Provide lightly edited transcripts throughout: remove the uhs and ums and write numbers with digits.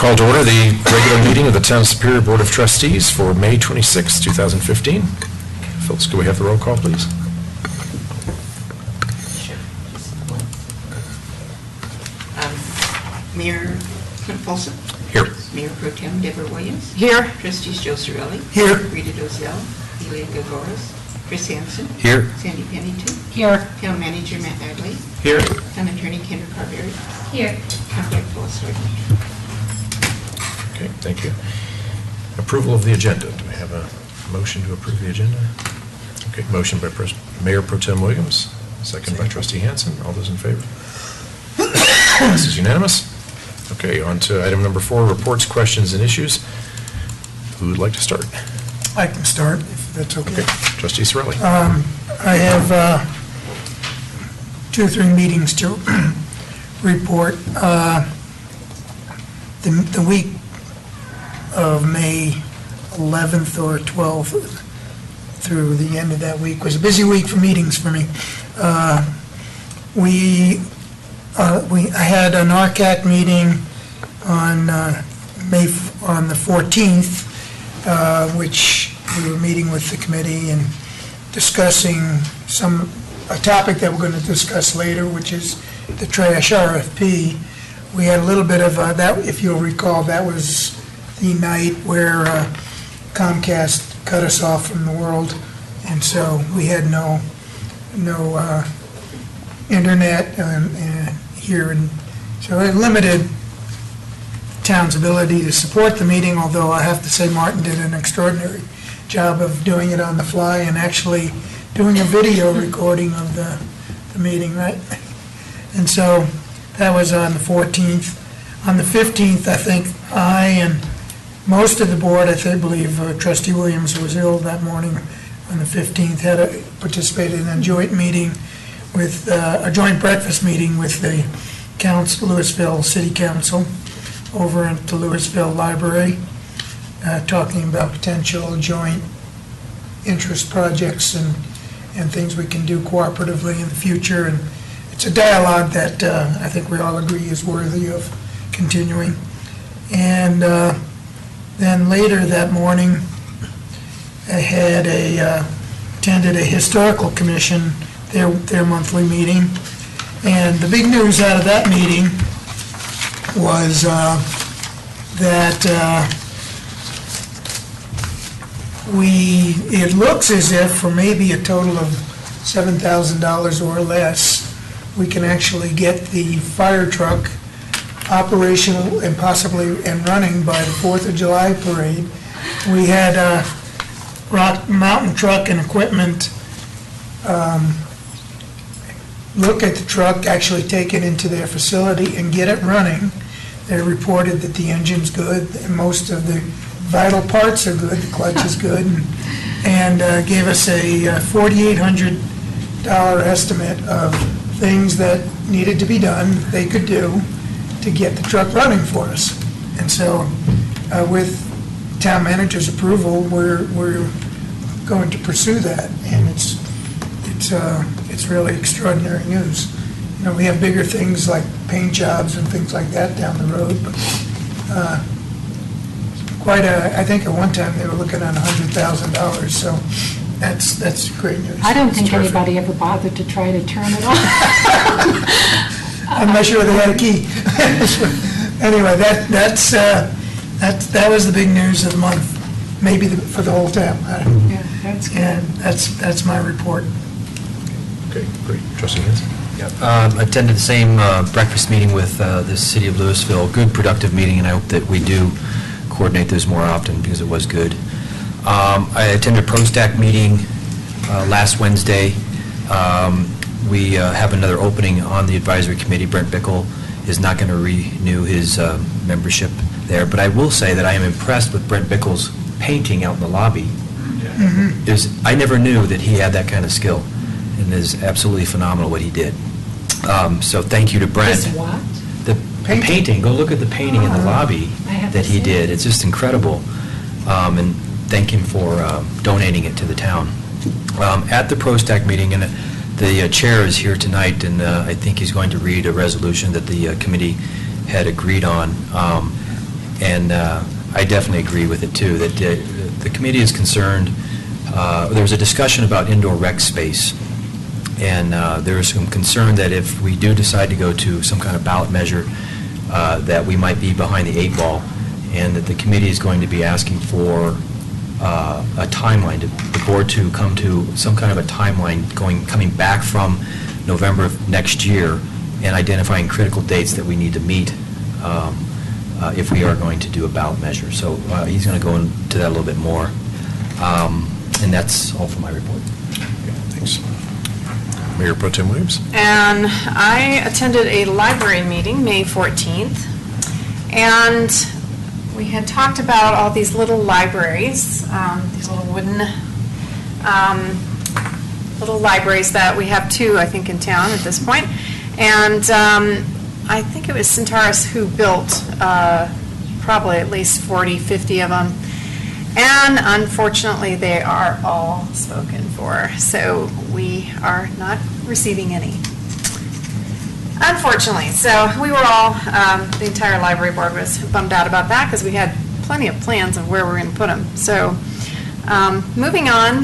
Call to order the regular meeting of the Town Superior Board of Trustees for May 26, 2015. Phyllis, could we have the roll call, please? Sure. Mayor Clint Folsom. Here. Mayor Pro Tem Deborah Williams. Here. Trustees Joe Cirelli. Here. Rita Dozell. Elia Gagoras. Chris Hansen. Here. Sandy Pennington. Here. Town Manager Matt Bagley. Here. Town Attorney Kendra Carberry. Here. Town Clerk Phyllis White. Okay, thank you. Approval of the agenda. Do we have a motion to approve the agenda? Okay, motion by Mayor Pro Tem Williams, second by Trustee Hansen. All those in favor? This is unanimous. Okay, on to item number 4, reports, questions, and issues. Who would like to start? I can start, if that's okay. Okay, Trustee Cirelli. I have 2 or 3 meetings to report. The week of May 11th or 12th through the end of that week was a busy week for meetings for me. I had an RCAC meeting on the 14th, which we were meeting with the committee and discussing a topic that we're going to discuss later, which is the trash RFP. We had a little bit of that, if you'll recall, that was the night where Comcast cut us off from the world, and so we had no internet here, and so it limited town's ability to support the meeting, although I have to say Martin did an extraordinary job of doing it on the fly and actually doing a video recording of the meeting, right? And so that was on the 14th. On the 15th, I think I and most of the board, I believe Trustee Williams was ill that morning on the 15th, participated in a joint meeting with, a joint breakfast meeting with the Louisville City Council over at the Louisville Library, talking about potential joint interest projects and things we can do cooperatively in the future. And it's a dialogue that I think we all agree is worthy of continuing. And then later that morning, I had attended a historical commission, their monthly meeting. And the big news out of that meeting was that it looks as if for maybe a total of $7,000 or less, we can actually get the fire truck operational and possibly running by the 4th of July parade. We had Rock Mountain Truck and Equipment look at the truck, actually take it into their facility and get it running. They reported that the engine's good, and most of the vital parts are good, the clutch is good, and gave us a $4,800 estimate of things that needed to be done, they could do, to get the truck running for us. And so with town manager's approval, we're going to pursue that, and it's really extraordinary news. You know, we have bigger things like paint jobs and things like that down the road, but I think at one time they were looking at $100,000, so that's great news. I don't think anybody ever bothered to try to turn it off. I'm not sure they had a key. Anyway, that was the big news of the month, maybe for the whole town. Yeah, that's good. And that's my report. Okay, great. Trustee Hansen? Attended the same breakfast meeting with the City of Louisville. Good, productive meeting, and I hope that we do coordinate those more often because it was good. I attended a ProStack meeting last Wednesday. We have another opening on the advisory committee. Brent Bickle is not going to renew his membership there, but I will say that I am impressed with Brent Bickle's painting out in the lobby. Mm-hmm. I never knew that he had that kind of skill, and it is absolutely phenomenal what he did. So thank you to Brent. His what? The painting. Go look at the painting in the lobby that he did. It's just incredible. And thank him for donating it to the town. At the ProStack meeting, and the chair is here tonight, and I think he's going to read a resolution that the committee had agreed on. And I definitely agree with it, too, that the committee is concerned. There was a discussion about indoor rec space, and there was some concern that if we do decide to go to some kind of ballot measure, that we might be behind the 8 ball, and that the committee is going to be asking for a timeline, the board to come to some kind of a timeline coming back from November of next year and identifying critical dates that we need to meet if we are going to do a ballot measure. So he's going to go into that a little bit more. And that's all for my report. Thanks. Mayor Pro Tem Williams? And I attended a library meeting May 14th, and we had talked about all these little libraries, these little wooden little libraries that we have 2, I think, in town at this point. And I think it was Centaurus who built probably at least 40, 50 of them. And unfortunately, they are all spoken for, so we are not receiving any. Unfortunately, so we were all, the entire library board was bummed out about that because we had plenty of plans of where we're going to put them. So moving on,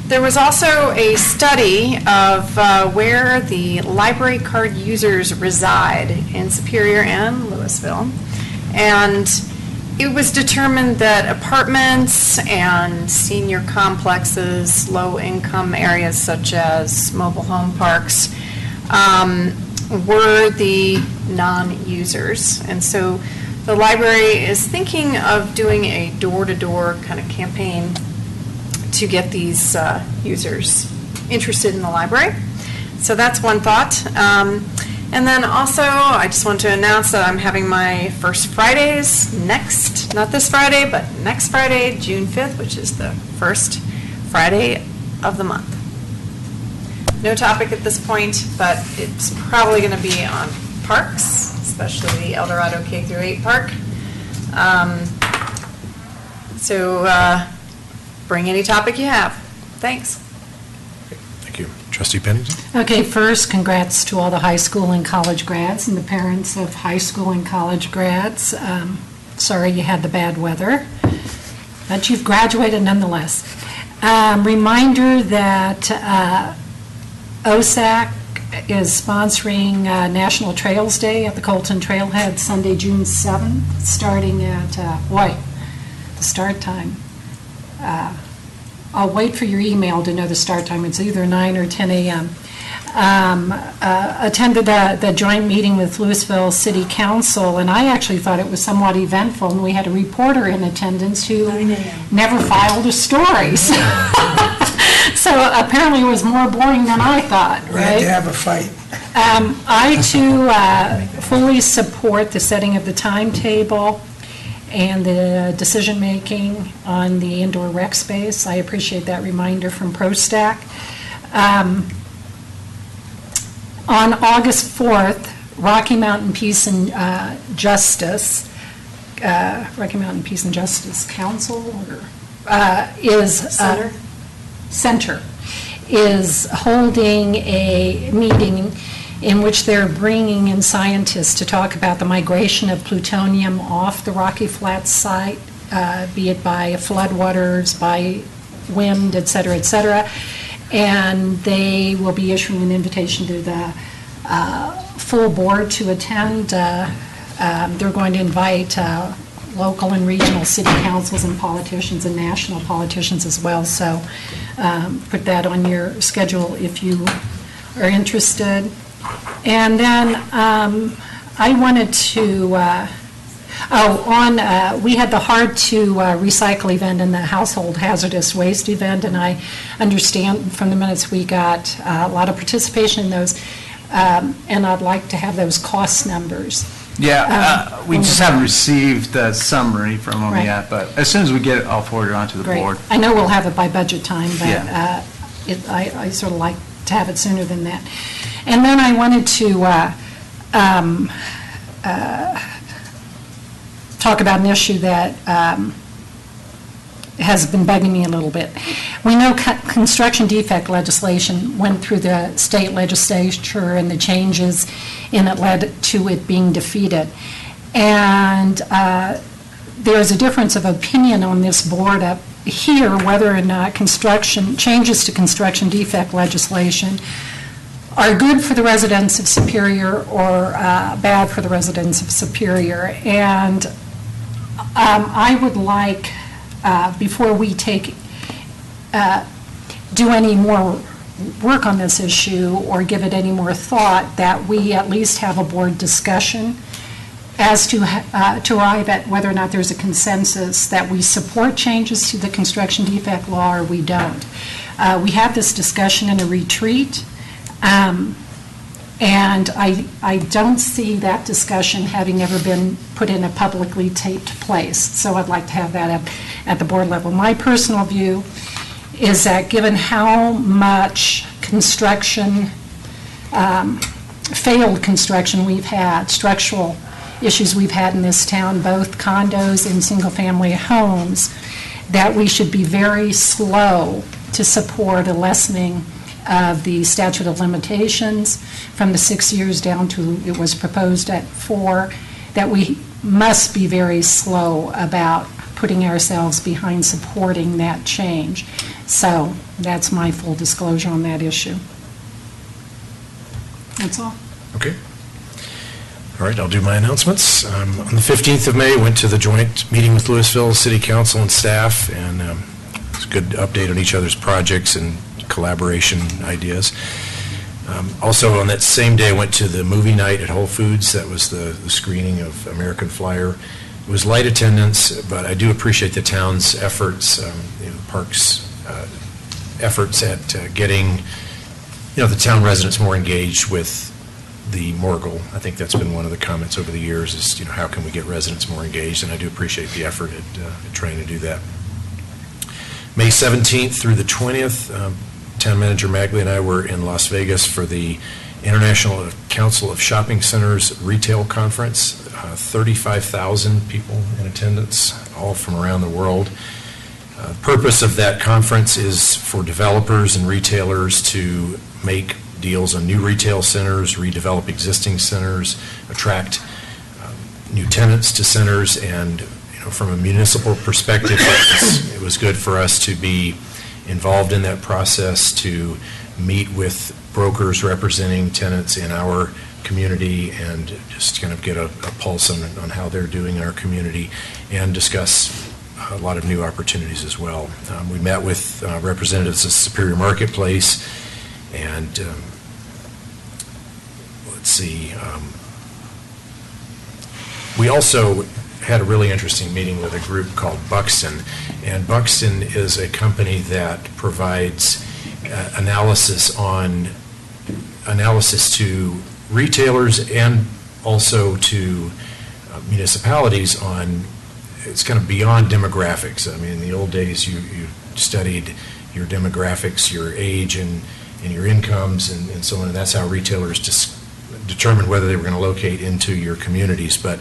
there was also a study of where the library card users reside in Superior and Louisville. And it was determined that apartments and senior complexes, low-income areas such as mobile home parks, were the non-users. And so the library is thinking of doing a door-to-door kind of campaign to get these users interested in the library. So that's one thought. And then also, I just want to announce that I'm having my First Fridays next, not this Friday, but next Friday, June 5th, which is the first Friday of the month. No topic at this point, but it's probably going to be on parks, especially the El Dorado K-8 park. So bring any topic you have. Thanks. Thank you. Trustee Pennington? Okay, first, congrats to all the high school and college grads and the parents of high school and college grads. Sorry you had the bad weather, but you've graduated nonetheless. Reminder that OSAC is sponsoring National Trails Day at the Colton Trailhead Sunday, June 7th, starting at, the start time. I'll wait for your email to know the start time. It's either 9 or 10 a.m. Attended the joint meeting with Louisville City Council, and I actually thought it was somewhat eventful, and we had a reporter in attendance who never filed a story. So apparently it was more boring than I thought, We had right? to have a fight. I, too, fully support the setting of the timetable and the decision-making on the indoor rec space. I appreciate that reminder from ProStack. On August 4th, Rocky Mountain Peace and Justice, Rocky Mountain Peace and Justice Council Center is holding a meeting in which they're bringing in scientists to talk about the migration of plutonium off the Rocky Flats site, be it by floodwaters, by wind, et cetera, and they will be issuing an invitation to the full board to attend. They're going to invite local and regional city councils and politicians and national politicians as well, so put that on your schedule if you are interested. And then I wanted to, we had the Hard to Recycle event and the Household Hazardous Waste event, and I understand from the minutes we got a lot of participation in those, and I'd like to have those cost numbers. Yeah, we just haven't received the summary from them Right. yet, but as soon as we get it, I'll forward it on to the Great. board. I know we'll have it by budget time, but Yeah. I sort of like to have it sooner than that. And then I wanted to talk about an issue that has been bugging me a little bit. We know construction defect legislation went through the state legislature, and the changes in it led to it being defeated. And there's a difference of opinion on this board up here whether or not changes to construction defect legislation are good for the residents of Superior or bad for the residents of Superior. And I would like, before we do any more work on this issue or give it any more thought, that we at least have a board discussion as to arrive at whether or not there's a consensus that we support changes to the construction defect law or we don't. We had this discussion in a retreat, and I don't see that discussion having ever been put in a publicly taped place. So I'd like to have that at the board level. My personal view is that given how much construction, failed construction we've had, structural issues we've had in this town, both condos and single-family homes, that we should be very slow to support a lessening of the statute of limitations from the 6 years down to, it was proposed at 4, that we must be very slow about putting ourselves behind supporting that change. So that's my full disclosure on that issue. That's all. Okay. All right, I'll do my announcements. On the 15th of May, went to the joint meeting with Louisville City Council and staff, and it's a good update on each other's projects and collaboration ideas. Also, on that same day, I went to the movie night at Whole Foods. That was the screening of American Flyer. It was light attendance, but I do appreciate the town's efforts, the park's efforts at getting, the town residents more engaged with the Morgul. I think that's been one of the comments over the years is, how can we get residents more engaged? And I do appreciate the effort at trying to do that. May 17th through the 20th, Town Manager Magley and I were in Las Vegas for the International Council of Shopping Centers Retail Conference. 35,000 people in attendance, all from around the world. The purpose of that conference is for developers and retailers to make deals on new retail centers, redevelop existing centers, attract new tenants to centers, and from a municipal perspective, it was good for us to be involved in that process, to meet with brokers representing tenants in our community and just kind of get a pulse on how they're doing in our community and discuss a lot of new opportunities as well. We met with representatives of Superior Marketplace and let's see, we also had a really interesting meeting with a group called Buxton, and Buxton is a company that provides analysis to retailers and also to municipalities on, it's kind of beyond demographics. I mean, in the old days, you studied your demographics, your age, and your incomes, and so on, and that's how retailers determined whether they were going to locate into your communities. But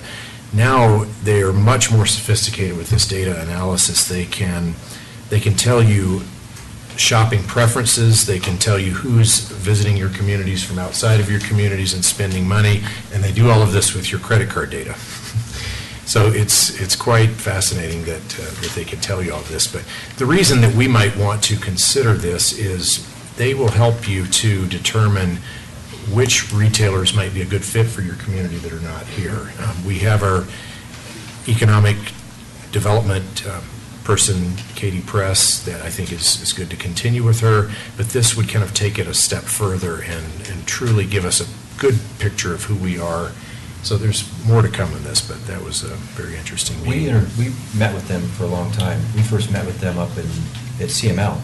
now they are much more sophisticated with this data analysis. They can tell you shopping preferences. They can tell you who's visiting your communities from outside of your communities and spending money, and they do all of this with your credit card data. So it's quite fascinating that they can tell you all of this. But the reason that we might want to consider this is they will help you to determine which retailers might be a good fit for your community that are not here. We have our economic development person, Katie Press, that I think is good to continue with her, but this would kind of take it a step further and truly give us a good picture of who we are. So there's more to come in this, but that was a very interesting meeting. We met with them for a long time. We first met with them up at CML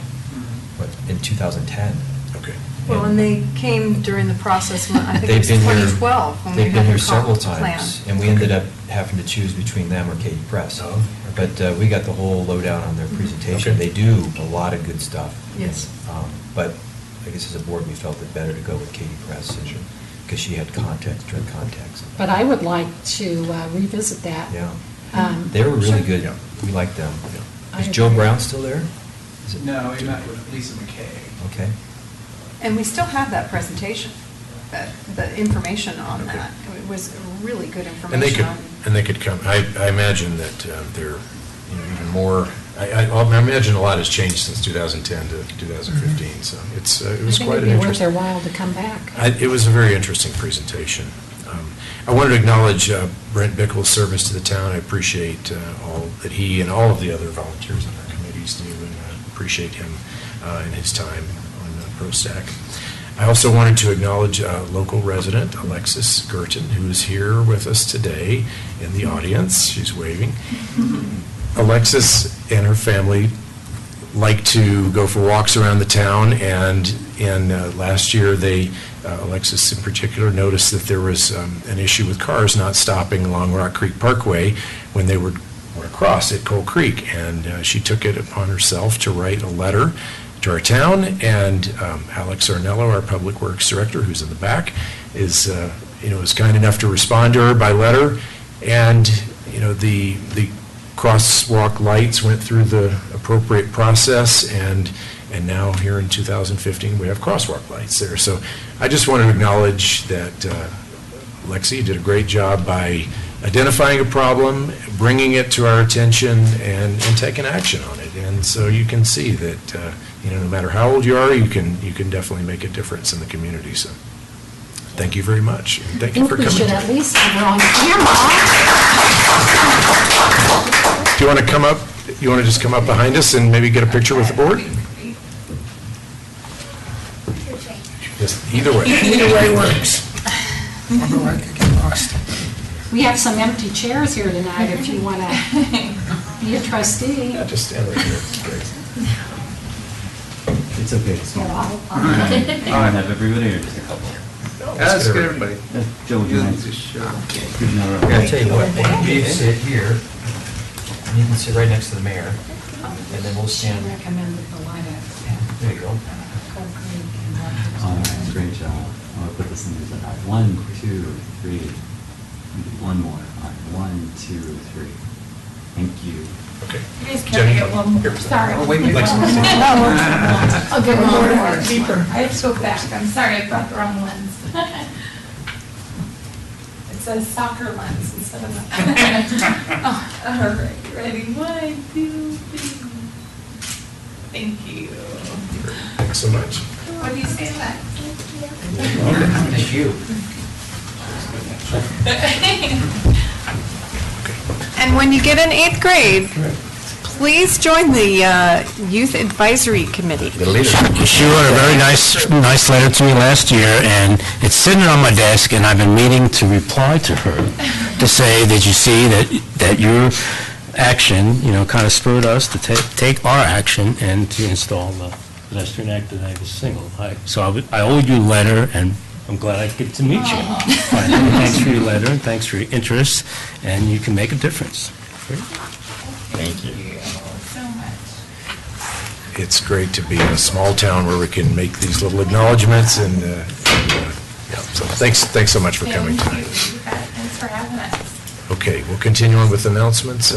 in 2010. Okay. Well, and they came during the process, when I think it was They've been here- 2012. when we They've had been here the several plan. times, and we ended up having to choose between them or Katie Press. Oh, okay. But we got the whole lowdown on their presentation. Okay. They do a lot of good stuff. Yes. But I guess as a board, we felt it better to go with Katie Press because she had direct contacts. But I would like to revisit that. Yeah. Um, They were really Sure. good. Yeah. We liked them. I Is Joe agree. Brown still there? Is it- No, we met with Lisa McKay. Okay. And we still have that presentation, the information on Okay. that. It was really good And they information could, on. And they could come, I imagine that they're, even more, I imagine a lot has changed since 2010 to 2015, so it was quite an I think it'd be worth their interesting. while to come back. It was a very interesting presentation. I wanted to acknowledge Brent Bickle's service to the town. I appreciate all that he and all of the other volunteers on our committees do, and appreciate him and his time on ProStack. I also wanted to acknowledge a local resident, Alexis Gerton, who is here with us today in the audience. She's waving. Alexis and her family like to go for walks around the town, and last year Alexis in particular noticed that there was an issue with cars not stopping along Rock Creek Parkway when they were across at Coal Creek, and she took it upon herself to write a letter to our town, and Alex Arnello, our Public Works Director, who's in the back, was kind enough to respond to her by letter, and the crosswalk lights went through the appropriate process, and now here in 2015 we have crosswalk lights there. So I just want to acknowledge that Lexi did a great job by identifying a problem, bringing it to our attention, and taking action on it. And so you can see that no matter how old you are, you can definitely make a difference in the community. So thank you very much. Thank you for coming. I think we should at least have her on camera. Do you want to come up? You want to just come up behind us and maybe get a picture with the board? Just either way. Either way works. Although I could get lost. We have some empty chairs here tonight if you want to be a trustee. Yeah, just stand right here. It's great. It's okay. It's Yeah, small. I'll- You want to have everybody or just a couple? That's good, everybody. Joe, would you mind? Just show. Good enough. Here, I'll tell you what, when you sit here, and you can sit right next to the mayor, and then we'll stand. Recommended the light at There you go. Coal Creek and Rutgers. All right, great job. I'm going to put this in as a 1, 2, 3. One more. All right, 1, 2, 3. Thank you. Okay. You guys can't get one more. Sorry. Oh, wait, Lexi. I'll get one more. Deeper. I have to go back. I'm sorry, I brought the wrong lens. It says soccer lens instead of. Oh, all right, ready? 1, 2, 3. Thank you. Thanks so much. What do you say next? Thank you. And when you get in 8th grade, please join the Youth Advisory Committee. She wrote a very nice letter to me last year, and it's sitting on my desk, and I've been meaning to reply to her to say that you see that your action, kind of spurred us to take our action and to install the pedestrian activated signal. So I owe you a letter, and I'm glad I get to meet you. Thanks for your letter, and thanks for your interest, and you can make a difference. Thank you. So much. It's great to be in a small town where we can make these little acknowledgements, and so thanks so much for coming Thank you. tonight. You bet. Thanks for having us. Okay, we'll continue on with announcements.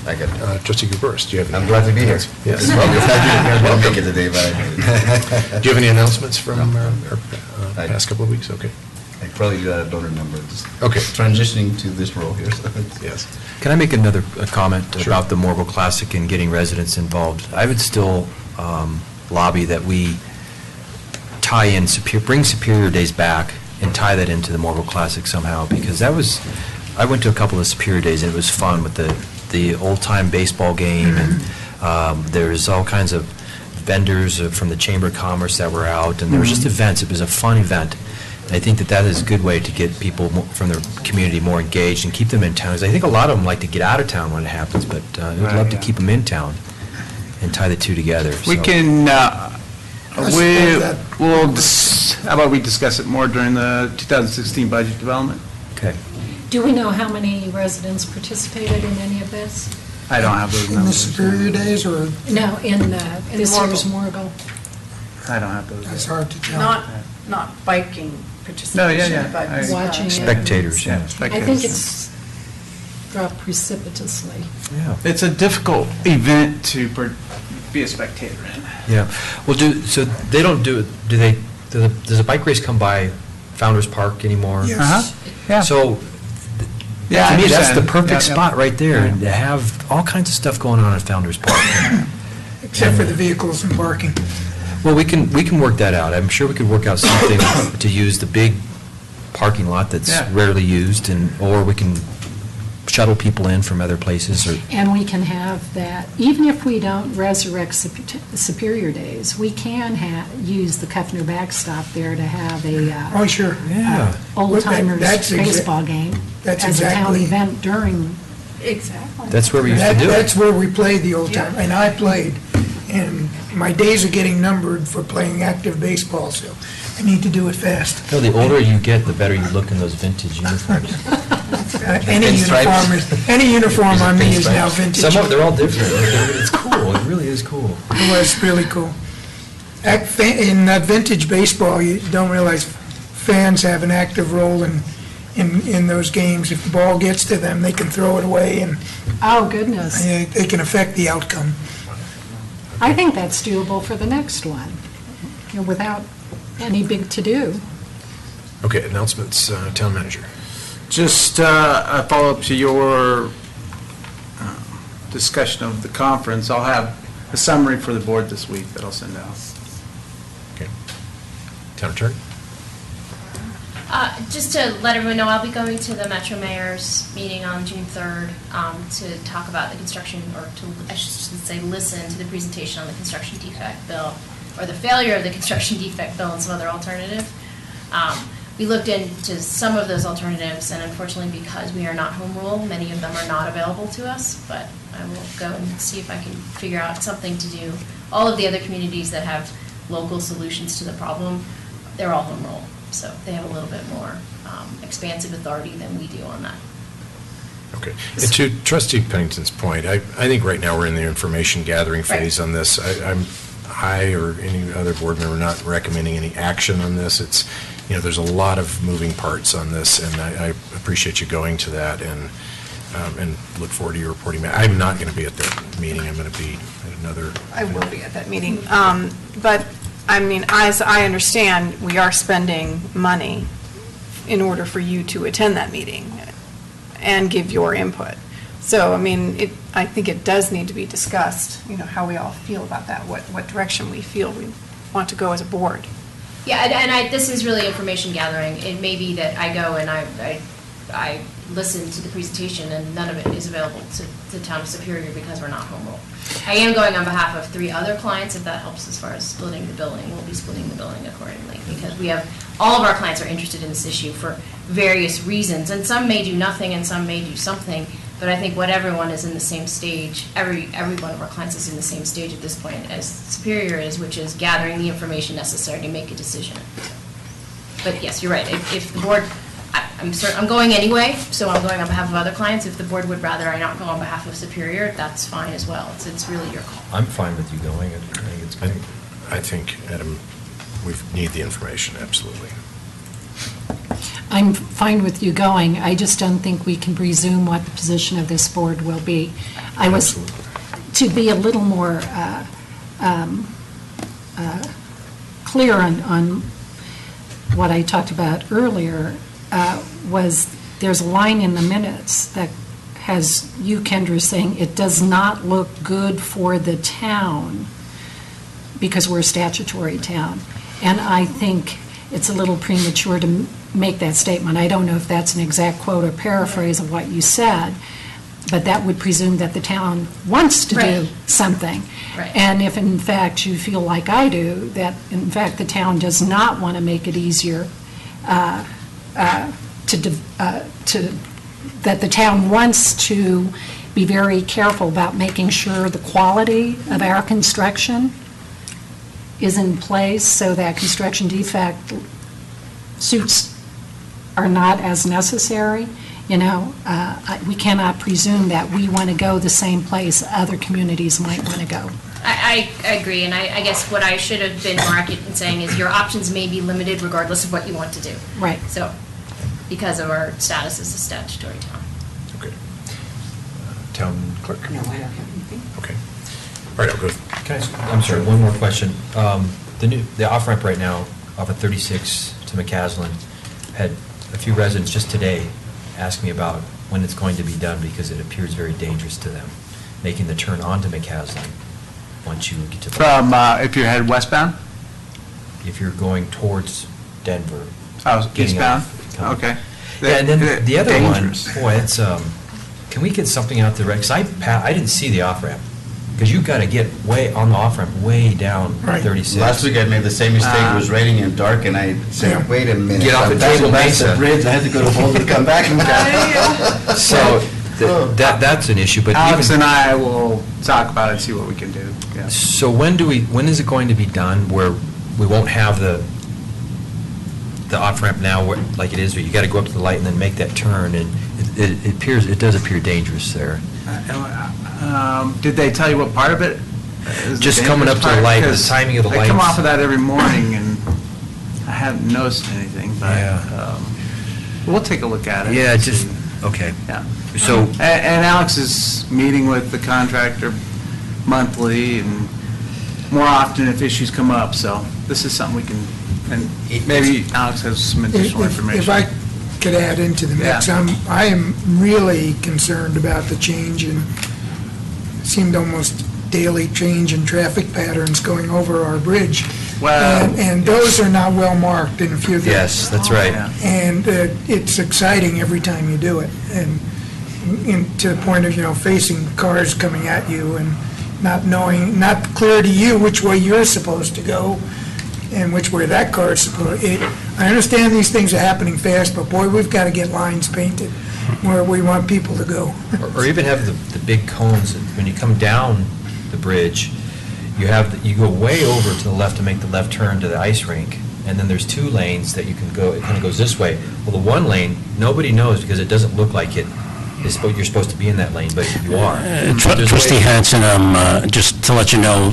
I got it. Trustee Guberus, do you have any? I'm glad to be here. Yes. Welcome. Make it today, but I made it. Do you have any announcements from our past couple of weeks? Okay. I probably don't remember. Just Okay. transitioning to this role here. So Yes. Can I make another comment Sure. about the Morgul Classic and getting residents involved? I would still lobby that we tie in, bring Superior Days back and tie that into the Morgul Classic somehow, because I went to a couple of Superior Days, and it was fun with the old-time baseball game, and there's all kinds of vendors from the Chamber of Commerce that were out, and there was just events. It was a fun event. And I think that is a good way to get people from the community more engaged and keep them in town. Because I think a lot of them like to get out of town when it happens, but we'd love to keep them in town and tie the two together. We So- can, support that. how about we discuss it more during the 2016 budget development? Okay. Do we know how many residents participated in any of this? I don't have those In the numbers. Superior Days, or No, in this year's Morgul. I don't have those. that's hard to tell. Not biking No, participation, yeah, but I- Watching it. Spectators, yeah. I think it's dropped precipitously. Yeah. It's a difficult event to be a spectator in. Yeah. Well, so they don't do it, does a bike race come by Founder's Park anymore? Yes. Yeah. So Yeah, I To me, that's the understand. perfect Yeah, yeah. spot right there, Yeah. to have all kinds of stuff going on at Founder's Park. Except for the vehicles and parking. Well, we can work that out. I'm sure we could work out something to use the big parking lot that's Yeah. rarely used, or we can shuttle people in from other places, or, And we can have that, even if we don't resurrect Superior Days, we can use the Kufner backstop there to have a Oh, sure. yeah. old timers That's baseball game that's as a town exactly- event during. Exactly. That's where we used to do it. That's where we played the old time, Yeah. and I played. And my days are getting numbered for playing active baseball, so I need to do it fast. No, the older you get, the better you look in those vintage uniforms. Any uniform, any uniform on me is now vintage. Some of, they're all different. It's cool, it really is cool. It was really cool. In that vintage baseball, you don't realize fans have an active role in those games. If the ball gets to them, they can throw it away, and Oh, goodness. they can affect the outcome. I think that's doable for the next one, without any big to-do. Okay, announcements, town manager. Just a follow-up to your discussion of the conference. I'll have a summary for the board this week that I'll send out. Okay. Town attorney? Just to let everyone know, I'll be going to the Metro Mayor's meeting on June 3rd to talk about the construction, or to, I should say, listen to the presentation on the construction defect bill, or the failure of the construction defect bill and some other alternative. We looked into some of those alternatives, and unfortunately, because we are not home rule, many of them are not available to us, but I will go and see if I can figure out something to do. All of the other communities that have local solutions to the problem, they're all home rule. So they have a little bit more expansive authority than we do on that. Okay. And to Trustee Pennington's point, I think right now we're in the information gathering phase on this. I or any other board member not recommending any action on this. It's, there's a lot of moving parts on this, and I appreciate you going to that, and look forward to your reporting. I'm not going to be at that meeting. I'm going to be at another. I will be at that meeting. But, I mean, as I understand, we are spending money in order for you to attend that meeting and give your input. So, I mean, I think it does need to be discussed, how we all feel about that, what direction we feel we want to go as a board. Yeah, and this is really information gathering. It may be that I go and I listen to the presentation and none of it is available to the town of Superior because we're not home rule. I am going on behalf of 3 other clients, if that helps as far as splitting the billing. We'll be splitting the billing accordingly because all of our clients are interested in this issue for various reasons, and some may do nothing and some may do something, but I think what everyone is in the same stage, every one of our clients is in the same stage at this point as Superior is, which is gathering the information necessary to make a decision. But yes, you're right. If the board, I'm going anyway, so I'm going on behalf of other clients. If the board would rather I not go on behalf of Superior, that's fine as well. It's really your call. I'm fine with you going, I think it's great. I think, Adam, we need the information, absolutely. I'm fine with you going. I just don't think we can presume what the position of this board will be. I was, to be a little more clear on what I talked about earlier, was there's a line in the minutes that has you, Kendra, saying it does not look good for the town because we're a statutory town. And I think it's a little premature to make that statement. I don't know if that's an exact quote or paraphrase of what you said, but that would presume that the town wants to do something. Right. And if in fact you feel like I do, that in fact the town does not want to make it easier that the town wants to be very careful about making sure the quality of our construction is in place so that construction defect suits are not as necessary. We cannot presume that we want to go the same place other communities might want to go. I agree, and I guess what I should have been more accurate in saying is your options may be limited regardless of what you want to do. Right. So, because of our status as a statutory town. Okay. Town clerk? No, I don't have anything. Okay. All right, I'll go. I'm sorry, one more question. The off-ramp right now, off of 36 to McCaslin, had a few residents just today ask me about when it's going to be done, because it appears very dangerous to them, making the turn onto McCaslin once you get to the... From, if you're headed westbound? If you're going towards Denver. Oh, getting eastbound? off. Okay. Yeah, and then the other Dangerous. one, boy, it's, can we get something out there, because I didn't see the off-ramp, because you've got to get way, on the off-ramp, way down Right. 36. Last week I made the same mistake, it was raining and dark, and I said, wait a minute. Get off I'm at passing Table past the Mesa. bridge, I had to go to Boulder to come back and So, that's an issue, but Alex even... and I will talk about it and see what we can do, yeah. So when is it going to be done where we won't have the off-ramp now like it is, where you got to go up to the light and then make that turn, and it does appear dangerous there. Did they tell you what part of it is the Just coming up dangerous to the part? light, the 'Cause timing of the I come lights. off of that every morning, and I haven't noticed anything, but Yeah. we'll take a look at it. Yeah, and just, see. okay. Yeah. So, And Alex is meeting with the contractor monthly and more often if issues come up, so this is something we can, and maybe Alex has some additional information. If I could add into the mix, Yeah. I am really concerned about the change in, seemed almost daily change in traffic patterns going over our bridge. Well, And those are not well marked in a few things. yes, that's right. Yeah. And it's exciting every time you do it. And to the point of, facing cars coming at you and not knowing, not clear to you which way you're supposed to go and which way that car is supposed, I understand these things are happening fast, but boy, we've got to get lines painted where we want people to go. Or even have the big cones, that when you come down the bridge, you go way over to the left to make the left turn to the ice rink, and then there's 2 lanes that you can go, it kind of goes this way. Well, the one lane, nobody knows because it doesn't look like you're supposed to be in that lane, but you are. There's Trustee ways- Hanson, just to let you know,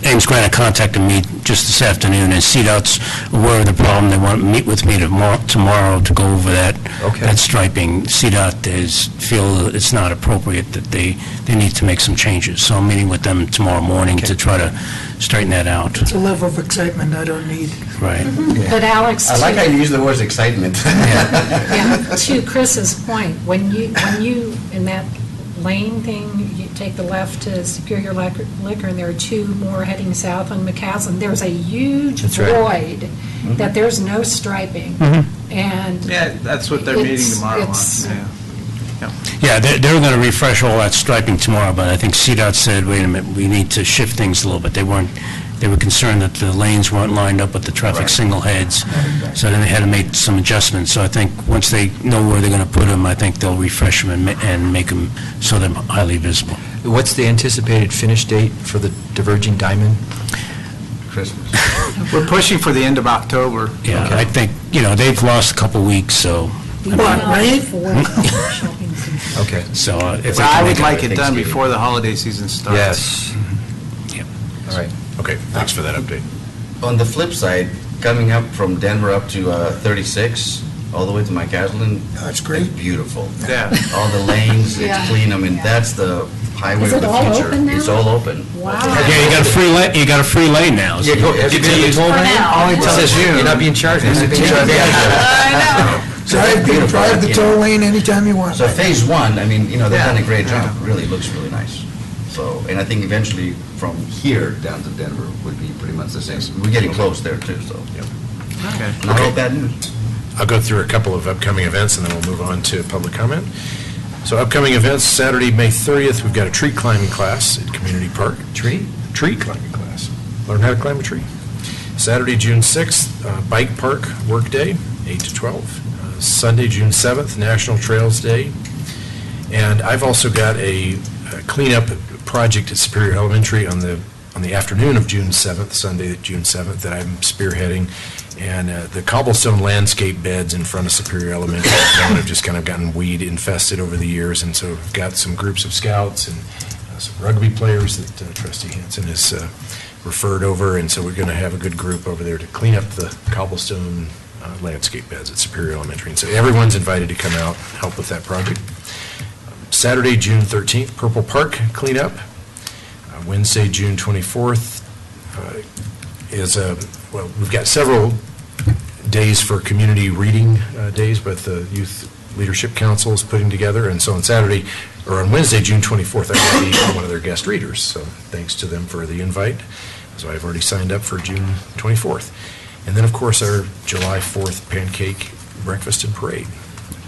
Ames Granite contacted me just this afternoon, and CDOT's aware of the problem. They want to meet with me tomorrow to go over that striping. CDOT feel it's not appropriate, that they need to make some changes. So I'm meeting with them tomorrow morning to try to straighten that out. It's a level of excitement I don't need. Right. But Alex, I like how you use the words excitement. yeah, to Chris's point, when you, in that lane thing, you take the left to Superior Liquor, and there are 2 more heading south on McCaslin, there's a huge That's right. void that there's no striping. And Yeah, that's what they're meeting It's- tomorrow on. it's- Yeah, they're going to refresh all that striping tomorrow, but I think CDOT said, wait a minute, we need to shift things a little bit. They were concerned that the lanes weren't lined up with the traffic signal heads, so then they had to make some adjustments. So I think once they know where they're going to put them, I think they'll refresh them and make them so they're highly visible. What's the anticipated finish date for the diverging diamond? Christmas. We're pushing for the end of October. Yeah, I think, they've lost a couple weeks, so... What, rain? Okay. So if So they I can would make it... like it done before the holiday season starts. Yes. Yep. All right. Okay, thanks for that update. On the flip side, coming up from Denver up to 36, all the way to McCaslin. That's great. It's beautiful. Yeah. All the lanes, Yeah. it's clean, I mean, that's the highway Is of it the all future. open now? It's all open. Wow. Yeah, you got a free lane now. so- Yeah, go, have you been to the toll For lane? now. Only until June. You're not being charged. for anything. Drive the toll lane anytime you want. So phase 1, I mean, they've Yeah. done a great job, Yeah. really looks really nice. So, and I think eventually from here down to Denver would be pretty much the same. We're getting close there too, so. Okay. Not all bad news. I'll go through a couple of upcoming events, and then we'll move on to public comment. So upcoming events, Saturday, May 30th, we've got a tree climbing class at Community Park. Tree? Tree climbing class. Learn how to climb a tree. Saturday, June 6th, Bike Park Work Day, 8 to 12. Sunday, June 7th, National Trails Day. And I've also got a cleanup project at Superior Elementary on the afternoon of June 7th, Sunday, June 7th, that I'm spearheading. And the cobblestone landscape beds in front of Superior Elementary have just kind of gotten weed infested over the years. And so we've got some groups of scouts and some rugby players that Trustee Hanson has referred over. And so we're going to have a good group over there to clean up the cobblestone landscape beds at Superior Elementary. And so everyone's invited to come out, help with that project. Saturday, June 13th, Purple Park cleanup. Wednesday, June 24th we've got several days for community reading days, both the youth Leadership Council is putting together. And so on Saturday, or on Wednesday, June 24th, I will be one of their guest readers. So thanks to them for the invite. So I've already signed up for June 24th. And then, of course, our July 4th pancake breakfast and parade.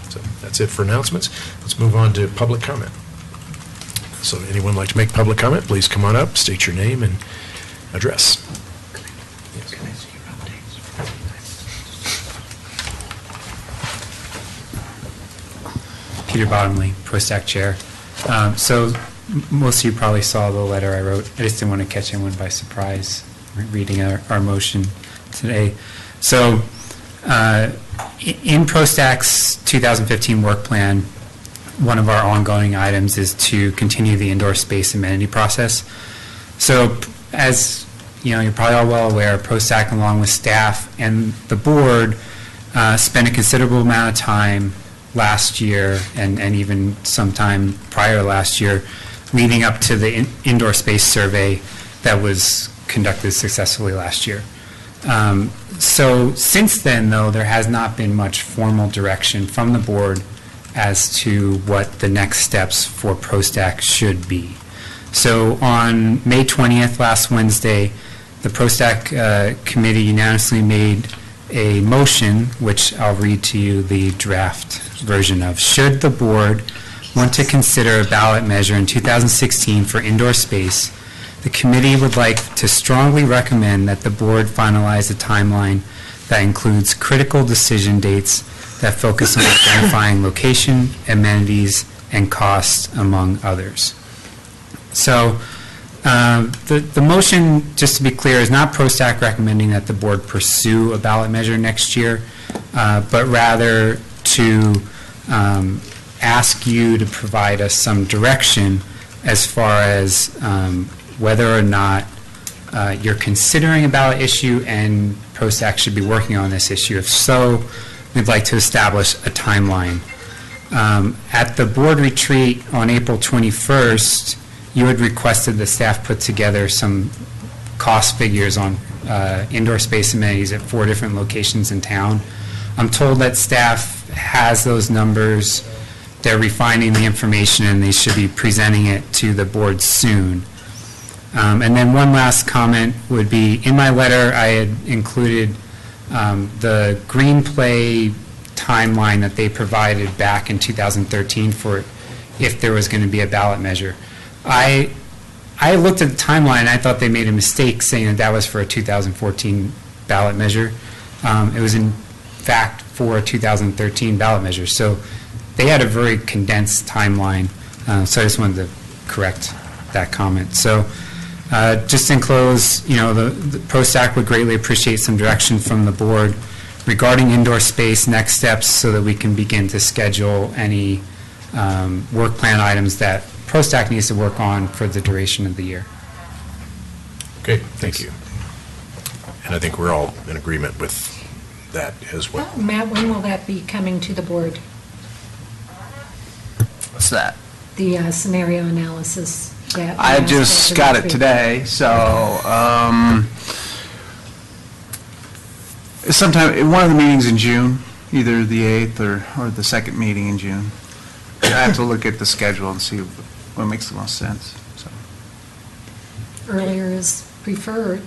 So that's it for announcements. Let's move on to public comment. So anyone like to make public comment, please come on up, state your name and address. Peter Bottomley, ProStack Chair. So most of you probably saw the letter I wrote. I just didn't want to catch anyone by surprise reading our motion today. So in ProStack's 2015 work plan, one of our ongoing items is to continue the indoor space amenity process. So as you know, you're probably all well aware, ProStack along with staff and the board spent a considerable amount of time last year and even sometime prior last year leading up to the indoor space survey that was conducted successfully last year. So since then, though, there has not been much formal direction from the board as to what the next steps for ProStack should be. So on May 20th, last Wednesday, the ProStack committee unanimously made a motion, which I'll read to you the draft version of. Should the board want to consider a ballot measure in 2016 for indoor space, the committee would like to strongly recommend that the board finalize a timeline that includes critical decision dates that focus on identifying location, amenities, and cost, among others. So the motion, just to be clear, is not ProStack recommending that the board pursue a ballot measure next year, but rather to ask you to provide us some direction as far as whether or not you're considering a ballot issue and ProStack should be working on this issue. If so, we'd like to establish a timeline. At the board retreat on April 21st, you had requested the staff put together some cost figures on indoor space amenities at 4 different locations in town. I'm told that staff has those numbers. They're refining the information and they should be presenting it to the board soon. And then one last comment would be, in my letter I had included the Green Play timeline that they provided back in 2013 for if there was going to be a ballot measure. I looked at the timeline and I thought they made a mistake saying that that was for a 2014 ballot measure. It was in fact for a 2013 ballot measure. So they had a very condensed timeline. So I just wanted to correct that comment. So just in close, you know, the ProStack would greatly appreciate some direction from the board regarding indoor space next steps so that we can begin to schedule any work plan items that ProStack needs to work on for the duration of the year. Okay, thank you. And I think we're all in agreement with that as well. Matt, when will that be coming to the board? What's that? The scenario analysis that we I asked just for got the it retreat. today, so sometime, one of the meetings in June, either the 8th or the second meeting in June. I have to look at the schedule and see what makes the most sense. So. Earlier is preferred,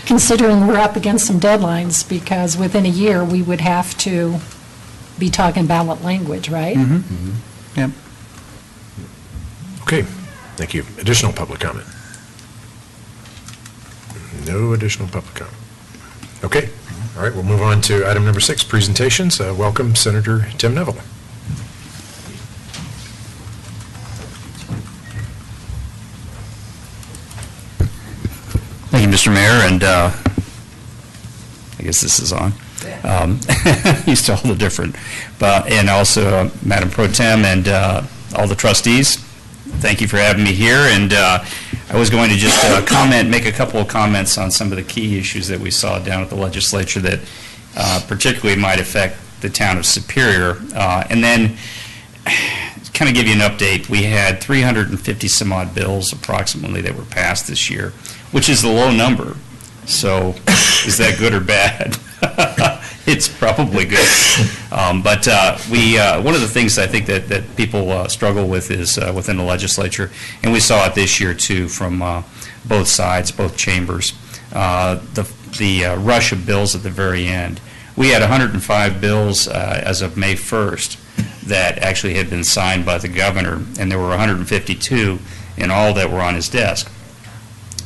considering we're up against some deadlines, because within a year, we would have to be talking ballot language, right? Mm-hmm. Yep. Okay, thank you. Additional public comment? No additional public comment. Okay, all right, we'll move on to item number 6, presentations. Welcome, Senator Tim Neville. Thank you, Mr. Mayor, and I guess this is on. Used to all the different, and also Madam Pro Tem and all the trustees. Thank you for having me here, and I was going to just make a couple of comments on some of the key issues that we saw down at the legislature that particularly might affect the town of Superior, and then kind of give you an update. We had 350 some odd bills approximately that were passed this year, which is the low number. So is that good or bad? it's probably good. But one of the things I think that people struggle with is within the legislature, and we saw it this year too from both sides, both chambers, the rush of bills at the very end. We had 105 bills as of May 1st that actually had been signed by the governor, and there were 152 in all that were on his desk.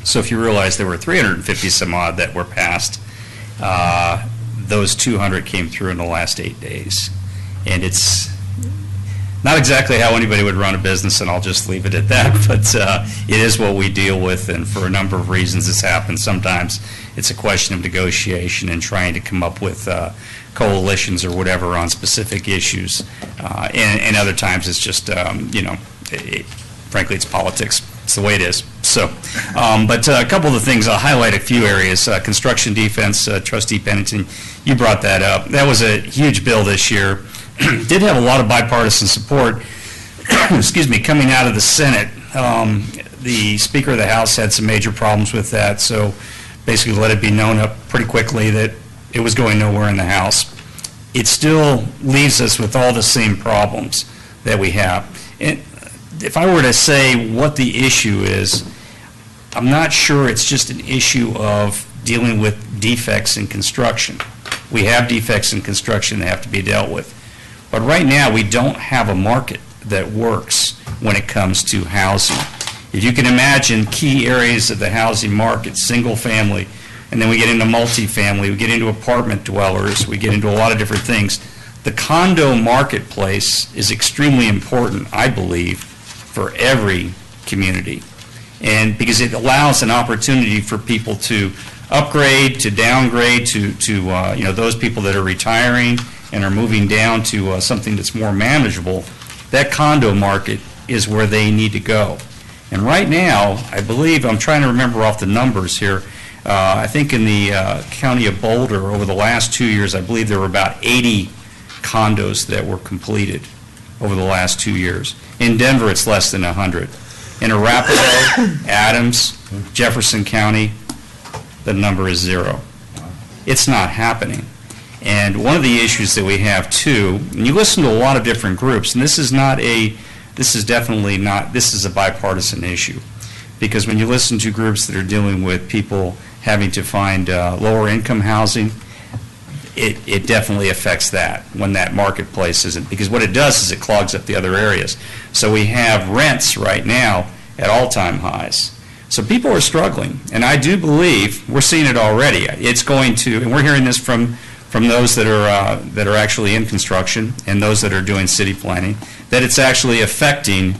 So if you realize there were 350 some odd that were passed, those 200 came through in the last 8 days. And it's not exactly how anybody would run a business, and I'll just leave it at that, but it is what we deal with, and for a number of reasons this happens. Sometimes it's a question of negotiation and trying to come up with coalitions or whatever on specific issues, and other times it's just, frankly, it's politics. It's the way it is. So, but a couple of the things, I'll highlight a few areas. Construction defense, Trustee Pennington, you brought that up. That was a huge bill this year. Did have a lot of bipartisan support, excuse me, coming out of the Senate. The Speaker of the House had some major problems with that, so basically let it be known up pretty quickly that it was going nowhere in the House. It still leaves us with all the same problems that we have. And if I were to say what the issue is, I'm not sure it's just an issue of dealing with defects in construction. We have defects in construction that have to be dealt with. But right now, we don't have a market that works when it comes to housing. If you can imagine key areas of the housing market, single family, and then we get into multifamily, we get into apartment dwellers, we get into a lot of different things. The condo marketplace is extremely important, I believe, for every community. And because it allows an opportunity for people to upgrade, to downgrade, to those people that are retiring and are moving down to something that's more manageable, that condo market is where they need to go. And right now, I believe, I'm trying to remember off the numbers here, I think in the county of Boulder, over the last 2 years, I believe there were about 80 condos that were completed over the last 2 years. In Denver, it's less than 100. In Arapahoe, Adams, Jefferson County, the number is 0. It's not happening. And one of the issues that we have too, and you listen to a lot of different groups, and this is a bipartisan issue. Because when you listen to groups that are dealing with people having to find lower income housing, it definitely affects that when that marketplace isn't, because what it does is it clogs up the other areas. So we have rents right now at all-time highs. So people are struggling, and I do believe, we're seeing it already, it's going to, and we're hearing this from those that are actually in construction and those that are doing city planning, that it's actually affecting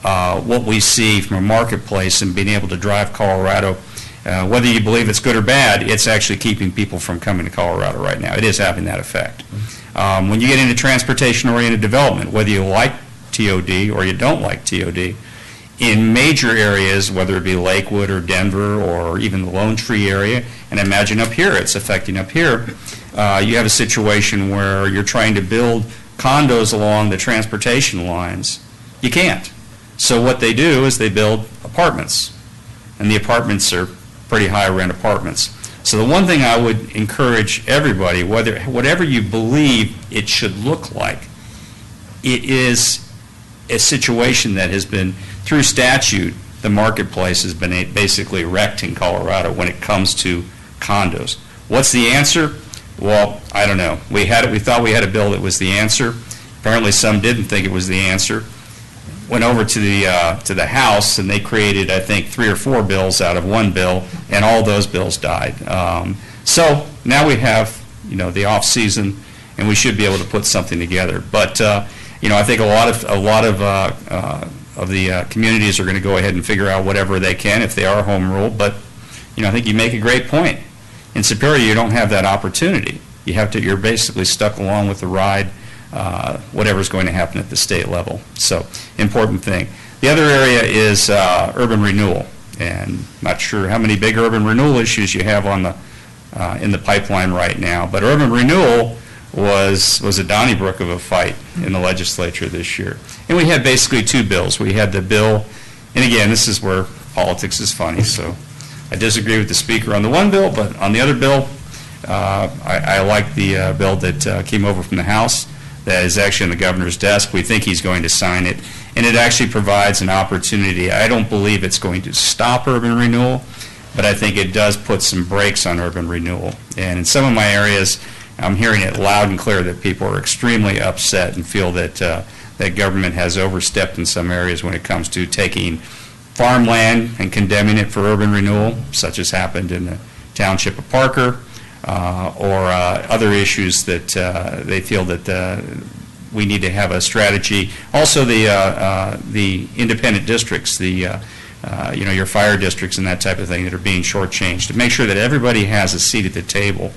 what we see from a marketplace and being able to drive Colorado. Whether you believe it's good or bad, it's actually keeping people from coming to Colorado right now. It is having that effect. When you get into transportation-oriented development, whether you like TOD or you don't like TOD, in major areas, whether it be Lakewood or Denver or even the Lone Tree area, and imagine up here, it's affecting up here, you have a situation where you're trying to build condos along the transportation lines. You can't. So what they do is they build apartments, and the apartments are pretty high rent apartments. So the one thing I would encourage everybody, whatever you believe it should look like, it is a situation that has been, through statute, the marketplace has been basically wrecked in Colorado when it comes to condos. What's the answer? Well, I don't know. We thought we had a bill that was the answer. Apparently some didn't think it was the answer. Went over to the House, and they created, I think, 3 or 4 bills out of one bill, and all those bills died. So now we have, the off season, and we should be able to put something together. But I think a lot of the communities are going to go ahead and figure out whatever they can if they are home rule. But I think you make a great point. In Superior, you don't have that opportunity. You're basically stuck along with the ride, whatever's going to happen at the state level. So, important thing. The other area is urban renewal, and not sure how many big urban renewal issues you have on in the pipeline right now. But urban renewal was a Donnybrook of a fight in the legislature this year, and we had basically 2 bills. We had the bill, and again, this is where politics is funny. So, I disagree with the speaker on the one bill, but on the other bill, I like the bill that came over from the House that is actually on the governor's desk. We think he's going to sign it, and it actually provides an opportunity. I don't believe it's going to stop urban renewal, but I think it does put some brakes on urban renewal. And in some of my areas, I'm hearing it loud and clear that people are extremely upset and feel that that government has overstepped in some areas when it comes to taking farmland and condemning it for urban renewal, such as happened in the township of Parker, or other issues that they feel that we need to have a strategy. Also, the independent districts, your fire districts and that type of thing that are being shortchanged, to make sure that everybody has a seat at the table.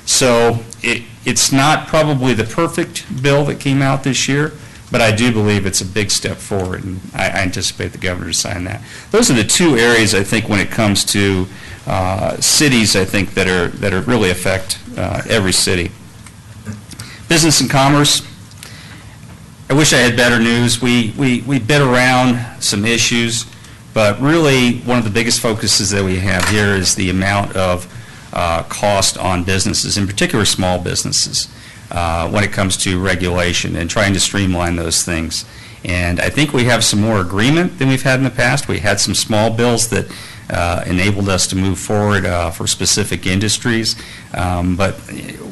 So it's not probably the perfect bill that came out this year, but I do believe it's a big step forward, and I anticipate the governor to sign that. Those are the two areas, I think, when it comes to cities, I think, that really affect every city. Business and commerce. I wish I had better news. We bit around some issues, but really one of the biggest focuses that we have here is the amount of cost on businesses, in particular small businesses, when it comes to regulation and trying to streamline those things. And I think we have some more agreement than we've had in the past. We had some small bills that enabled us to move forward for specific industries, but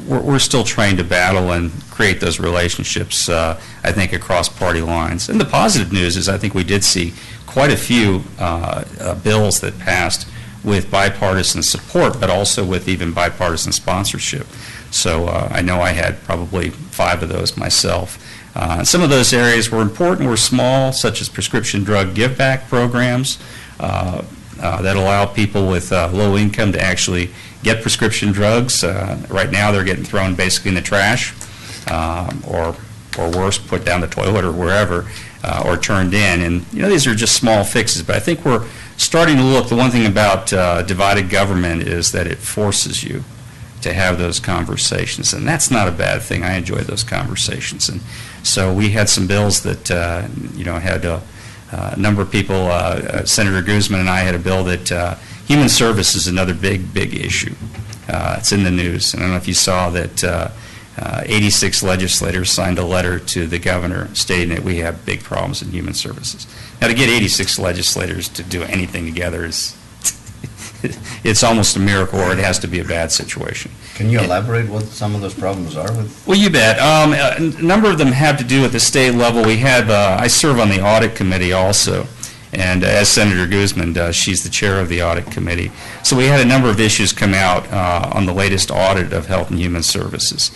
we're still trying to battle and create those relationships, I think, across party lines. And the positive news is I think we did see quite a few bills that passed with bipartisan support, but also with even bipartisan sponsorship. So I know I had probably 5 of those myself. Some of those areas were important, were small, such as prescription drug give-back programs that allow people with low income to actually get prescription drugs. Right now they're getting thrown basically in the trash, or worse, put down the toilet or wherever, or turned in. And these are just small fixes, but I think we're starting to look. The one thing about divided government is that it forces you to have those conversations, and that's not a bad thing. I enjoy those conversations. And so we had some bills that had a number of people. Senator Guzman and I had a bill that human service is another big issue. It's in the news. I don't know if you saw that 86 legislators signed a letter to the governor stating that we have big problems in human services. Now, to get 86 legislators to do anything together is it's almost a miracle, or it has to be a bad situation. Can you elaborate what some of those problems are with? Well, you bet. A number of them have to do at the state level. We have, I serve on the audit committee also, and as Senator Guzman does, she's the chair of the audit committee. So we had a number of issues come out on the latest audit of Health and Human Services.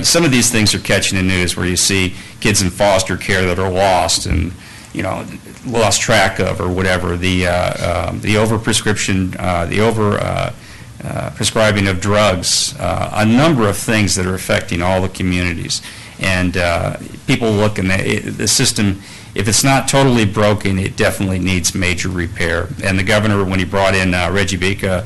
Some of these things are catching the news, where you see kids in foster care that are lost and lost track of, or whatever. The overprescription, prescribing of drugs, a number of things that are affecting all the communities. And people look, and the system, if it's not totally broken, it definitely needs major repair. And the governor, when he brought in Reggie Bika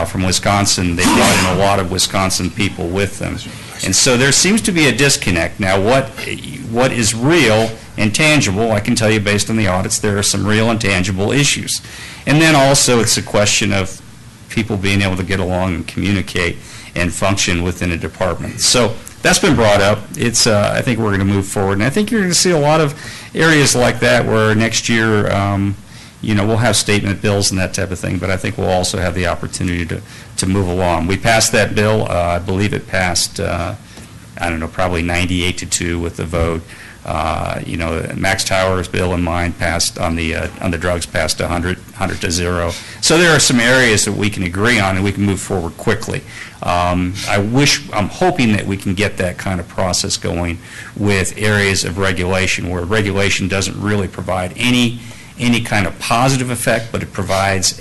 from Wisconsin, they brought in a lot of Wisconsin people with them. And so there seems to be a disconnect. Now, what is real and tangible, I can tell you based on the audits, there are some real and tangible issues. And then also it's a question of people being able to get along and communicate and function within a department. So that's been brought up. It's, I think we're going to move forward. And I think you're going to see a lot of areas like that where next year, we'll have statement bills and that type of thing, but I think we'll also have the opportunity to move along. We passed that bill. I believe it passed, probably 98-2 with the vote. Max Tower's bill and mine passed on the drugs passed 100-0. So there are some areas that we can agree on and we can move forward quickly. I'm hoping that we can get that kind of process going with areas of regulation where regulation doesn't really provide any kind of positive effect, but it provides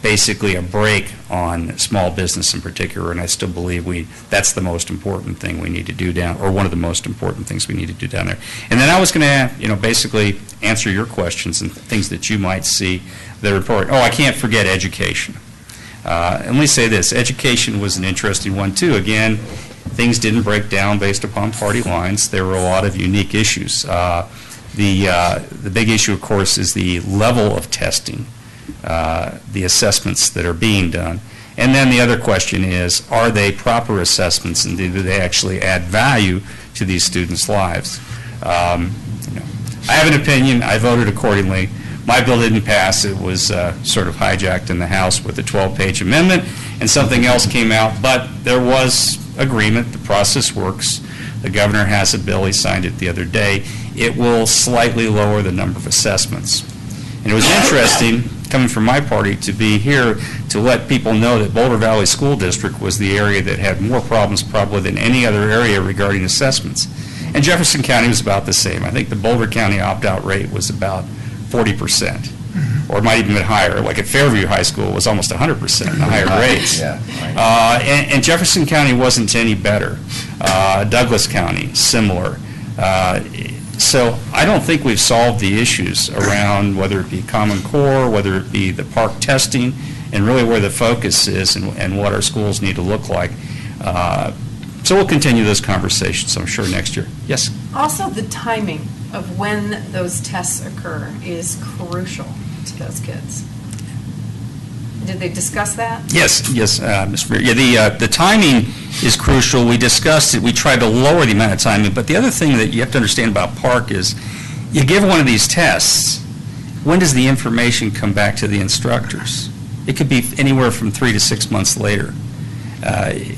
basically a break on small business in particular, and I still believe that's the most important thing we need to do or one of the most important things we need to do down there. And then I was going to, basically answer your questions and things that you might see the report. Oh, I can't forget education. And let me say this, education was an interesting one too. Again, things didn't break down based upon party lines. There were a lot of unique issues. The big issue, of course, is the level of testing, the assessments that are being done. And then the other question is, are they proper assessments, and do they actually add value to these students' lives? I have an opinion. I voted accordingly. My bill didn't pass. It was sort of hijacked in the House with a 12-page amendment, and something else came out. But there was agreement. The process works. The governor has a bill. He signed it the other day. It will slightly lower the number of assessments. And it was interesting, coming from my party, to be here to let people know that Boulder Valley School District was the area that had more problems probably than any other area regarding assessments. And Jefferson County was about the same. I think the Boulder County opt-out rate was about 40%, or it might even been higher. Like at Fairview High School, it was almost 100% in the higher rates. Yeah, right. And Jefferson County wasn't any better. Douglas County, similar. So I don't think we've solved the issues around whether it be Common Core, whether it be the park testing, and really where the focus is and what our schools need to look like. So we'll continue those conversations, I'm sure, next year. Yes? Also, the timing of when those tests occur is crucial to those kids. Did they discuss that? Yes, Ms. Freer. Yeah, the timing is crucial. We discussed it. We tried to lower the amount of timing, but the other thing that you have to understand about park is you give one of these tests, when does the information come back to the instructors? It could be anywhere from 3 to 6 months later.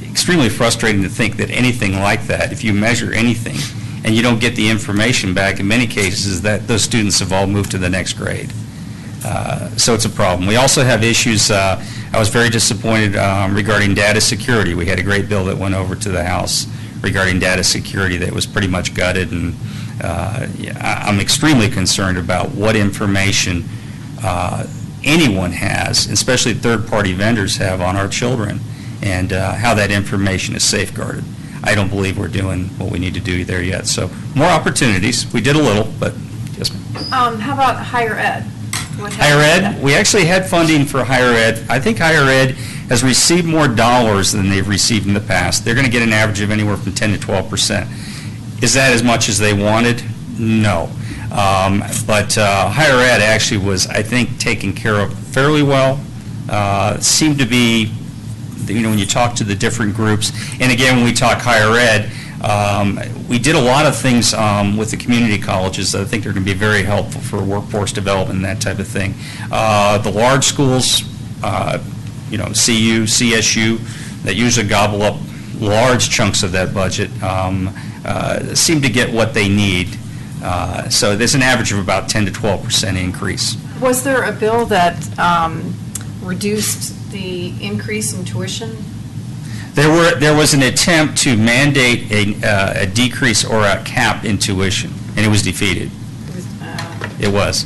Extremely frustrating to think that anything like that, if you measure anything and you don't get the information back, in many cases that those students have all moved to the next grade. So it's a problem. We also have issues, I was very disappointed regarding data security. We had a great bill that went over to the House regarding data security that was pretty much gutted, and I'm extremely concerned about what information anyone has, especially third-party vendors have on our children, and how that information is safeguarded. I don't believe we're doing what we need to do there yet. So more opportunities. We did a little, but yes, ma'am. How about higher ed? What Higher happened to ed, we actually had funding for higher ed. I think higher ed has received more dollars than they've received in the past. They're going to get an average of anywhere from 10 to 12%. Is that as much as they wanted? No. But higher ed actually was, I think, taken care of fairly well. Seemed to be, when you talk to the different groups, and again, when we talk higher ed, we did a lot of things with the community colleges that I think are going to be very helpful for workforce development and that type of thing. The large schools, CU, CSU, that usually gobble up large chunks of that budget, seem to get what they need. So there's an average of about 10 to 12% increase. Was there a bill that reduced the increase in tuition? There was an attempt to mandate a decrease or a cap in tuition, and it was defeated. It was.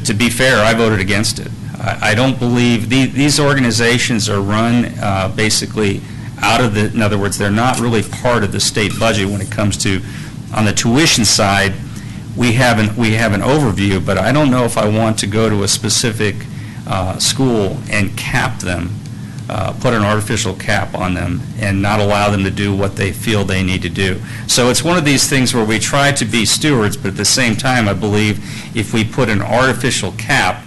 To be fair, I voted against it. I don't believe, these organizations are run basically out of the, in other words, they're not really part of the state budget when it comes to, on the tuition side, we have an overview, but I don't know if I want to go to a specific school and cap them, put an artificial cap on them, and not allow them to do what they feel they need to do. So it's one of these things where we try to be stewards, but at the same time, I believe if we put an artificial cap,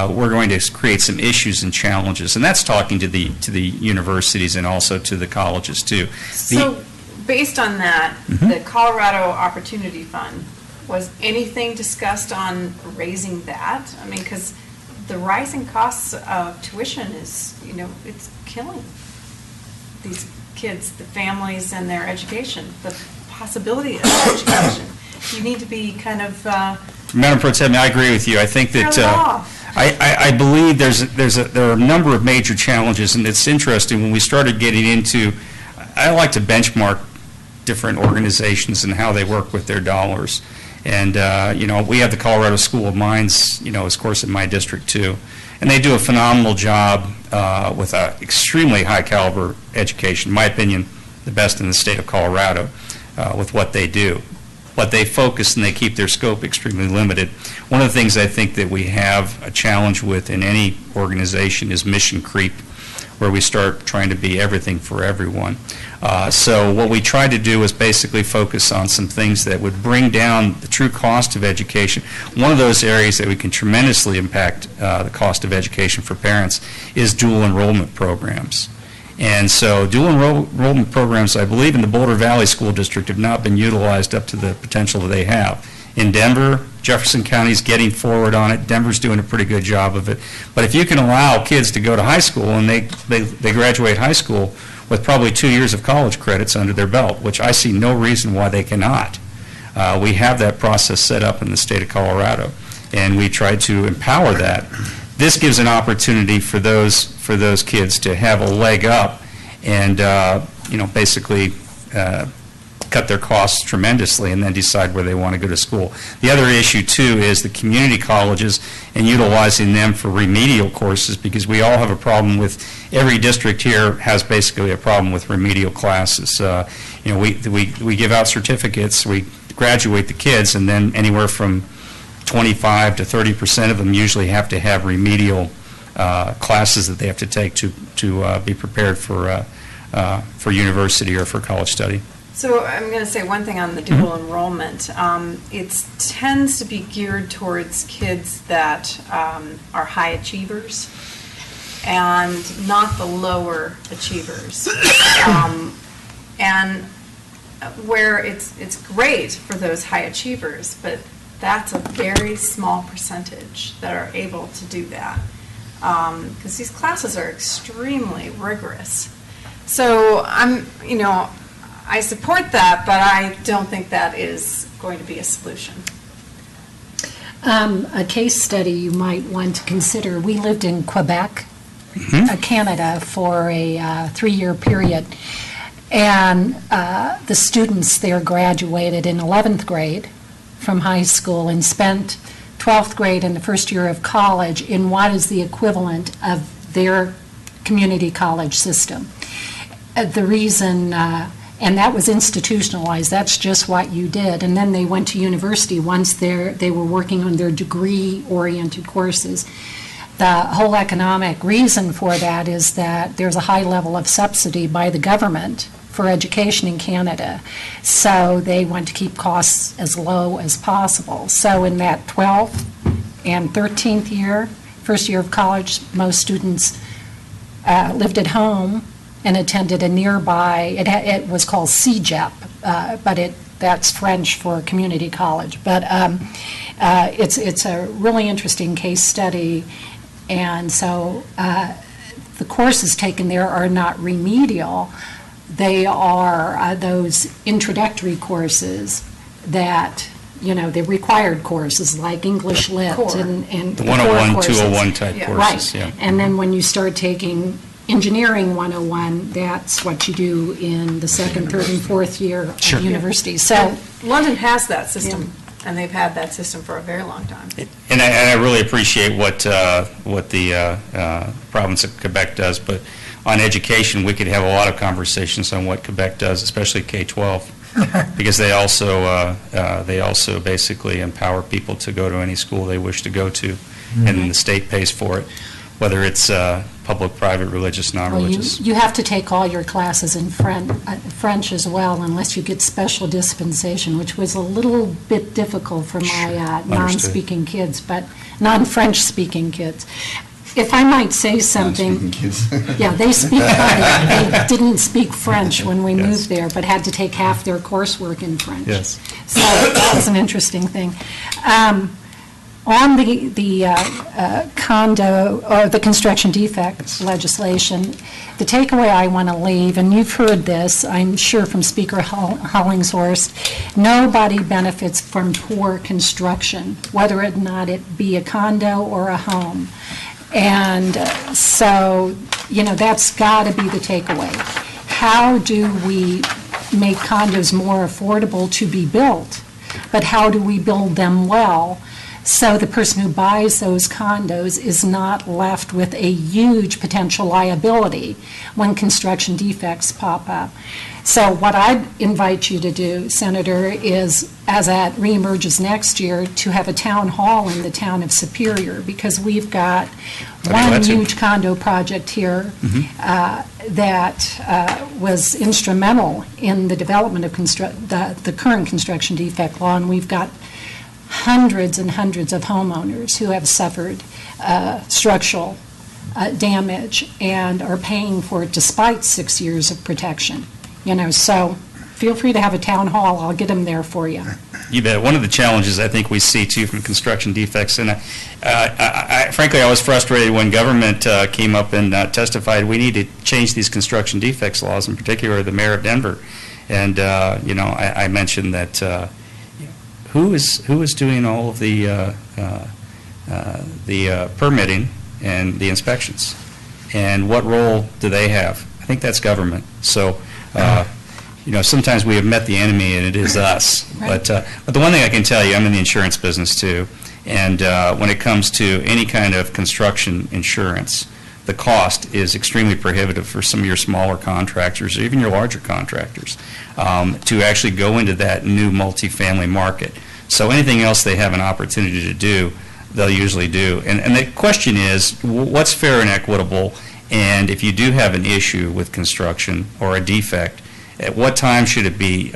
we're going to create some issues and challenges, and that's talking to the universities and also to the colleges too. So, based on that, the Colorado Opportunity Fund, was anything discussed on raising that? I mean, because the rising costs of tuition is, it's killing these kids, the families, and their education. The possibility of education. You need to be kind of Madam Pro Tem, I agree with you. I think that I believe there are a number of major challenges, and it's interesting when we started getting into. I like to benchmark different organizations and how they work with their dollars. And, we have the Colorado School of Mines, of course, in my district, too. And they do a phenomenal job with an extremely high caliber education, in my opinion, the best in the state of Colorado with what they do. But they focus and they keep their scope extremely limited. One of the things I think that we have a challenge with in any organization is mission creep. where we start trying to be everything for everyone. So what we tried to do was basically focus on some things that would bring down the true cost of education. One of those areas that we can tremendously impact the cost of education for parents is dual enrollment programs. And so dual enrollment programs, I believe, in the Boulder Valley School District have not been utilized up to the potential that they have. In Denver, Jefferson County's getting forward on it. Denver's doing a pretty good job of it. But if you can allow kids to go to high school and they graduate high school with probably 2 years of college credits under their belt, which I see no reason why they cannot. We have that process set up in the state of Colorado, and we try to empower that. This gives an opportunity for those kids to have a leg up and basically cut their costs tremendously and then decide where they want to go to school. The other issue, too, is the community colleges and utilizing them for remedial courses, because we all have a problem with, every district here has basically a problem with remedial classes. We give out certificates, we graduate the kids, and then anywhere from 25 to 30% of them usually have to have remedial classes that they have to take to be prepared for university or for college study. So I'm going to say one thing on the dual enrollment. It tends to be geared towards kids that are high achievers and not the lower achievers. And where it's great for those high achievers, but that's a very small percentage that are able to do that, because these classes are extremely rigorous. So I support that, but I don't think that is going to be a solution. A case study you might want to consider. We lived in Quebec, Canada, for a 3-year period, and the students there graduated in 11th grade from high school and spent 12th grade and the first year of college in what is the equivalent of their community college system. The reason, and that was institutionalized, that's just what you did. And then they went to university once they were working on their degree-oriented courses. The whole economic reason for that is that there's a high level of subsidy by the government for education in Canada. So they want to keep costs as low as possible. So in that 12th and 13th year, first year of college, most students lived at home and attended a nearby, it was called CEGEP, but that's French for community college. But it's a really interesting case study, and so the courses taken there are not remedial. They are those introductory courses that, the required courses like English Lit and the 101, courses. 201 type courses. Right. Yeah. And then when you start taking Engineering 101, that's what you do in the second, third, and fourth year of university. So London has that system, and they've had that system for a very long time. And I really appreciate what the province of Quebec does, but on education, we could have a lot of conversations on what Quebec does, especially K-12, because they also basically empower people to go to any school they wish to go to, and then the state pays for it, whether it's public, private, religious, non-religious. you have to take all your classes in French as well, unless you get special dispensation, which was a little bit difficult for my non-speaking kids, but non-French speaking kids. If I might say something, yeah, they speak they didn't speak French when we moved there, but had to take half their coursework in French. Yes. So that was an interesting thing. On the condo, or the construction defect legislation, the takeaway I want to leave, and you've heard this, I'm sure, from Speaker Hollingsworth, nobody benefits from poor construction, whether or not it be a condo or a home. And so, that's got to be the takeaway. How do we make condos more affordable to be built? But how do we build them well So the person who buys those condos is not left with a huge potential liability when construction defects pop up. So what I'd invite you to do, Senator, is, as that reemerges next year, to have a town hall in the town of Superior, because we've got one huge condo project here that was instrumental in the development of the current construction defect law, and we've got hundreds and hundreds of homeowners who have suffered structural damage and are paying for it despite 6 years of protection. So feel free to have a town hall. I'll get them there for you. You bet. One of the challenges I think we see too from construction defects, and frankly, I was frustrated when government came up and testified we need to change these construction defects laws, in particular the mayor of Denver. And I mentioned that who is doing all of the permitting and the inspections, and what role do they have? I think that's government. So. Sometimes we have met the enemy, and it is us. Right. But the one thing I can tell you, I'm in the insurance business too, and when it comes to any kind of construction insurance, the cost is extremely prohibitive for some of your smaller contractors, or even your larger contractors, to actually go into that new multifamily market. So anything else they have an opportunity to do, they'll usually do. And the question is, what's fair and equitable? And if you do have an issue with construction or a defect, at what time should it be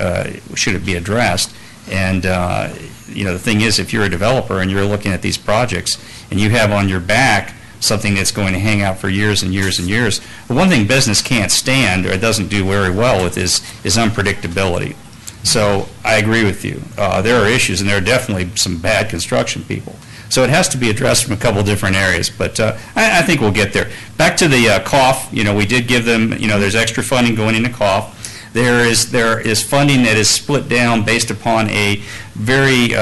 addressed? And the thing is, if you're a developer and you're looking at these projects and you have on your back something that's going to hang out for years and years and years, the one thing business can't stand, or it doesn't do very well with, is unpredictability. So I agree with you. There are issues, and there are definitely some bad construction people. So it has to be addressed from a couple different areas, but I think we'll get there. Back to the COF, we did give them, there's extra funding going into COF. There is funding that is split down based upon a very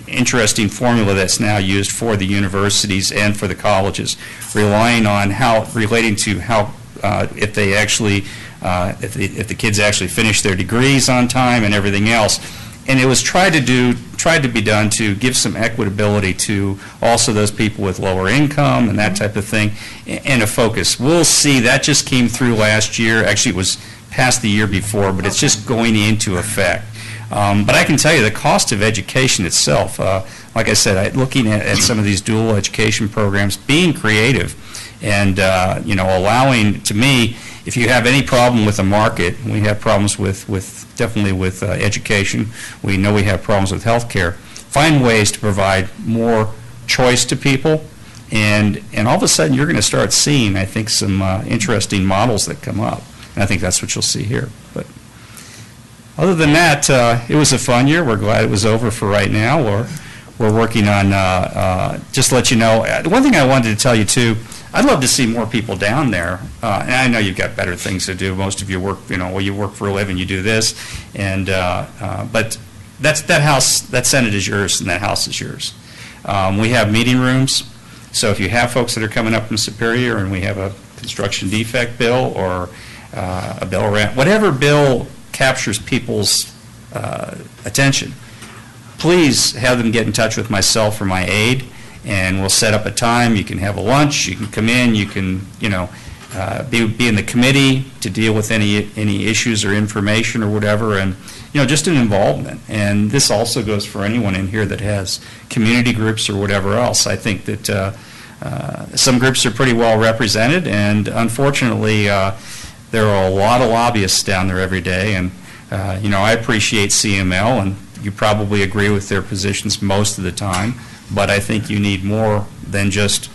interesting formula that's now used for the universities and for the colleges, relating to how if they actually if the kids actually finish their degrees on time and everything else. And it was tried to be done to give some equitability to also those people with lower income and that type of thing, and a focus. We'll see. That just came through last year. Actually, it was past the year before, but it's just going into effect. But I can tell you the cost of education itself, like I said, looking at some of these dual education programs, being creative and allowing, to me, if you have any problem with the market, we have problems definitely with education. We know we have problems with healthcare. Find ways to provide more choice to people, and all of a sudden you're going to start seeing, I think, some interesting models that come up. And I think that's what you'll see here. But other than that, it was a fun year. We're glad it was over for right now. We're working on, just to let you know, one thing I wanted to tell you too, I'd love to see more people down there. And I know you've got better things to do. Most of you work, you work for a living, you do this. And but that house, that Senate is yours, and that house is yours. We have meeting rooms. So if you have folks that are coming up from Superior, and we have a construction defect bill or a bill around, whatever bill captures people's attention, please have them get in touch with myself or my aide, and we'll set up a time. You can have a lunch, you can come in, you can, be in the committee to deal with any issues or information or whatever, and, just an involvement. And this also goes for anyone in here that has community groups or whatever else. I think that some groups are pretty well represented, and unfortunately, there are a lot of lobbyists down there every day, and, I appreciate CML, and you probably agree with their positions most of the time, but I think you need more than just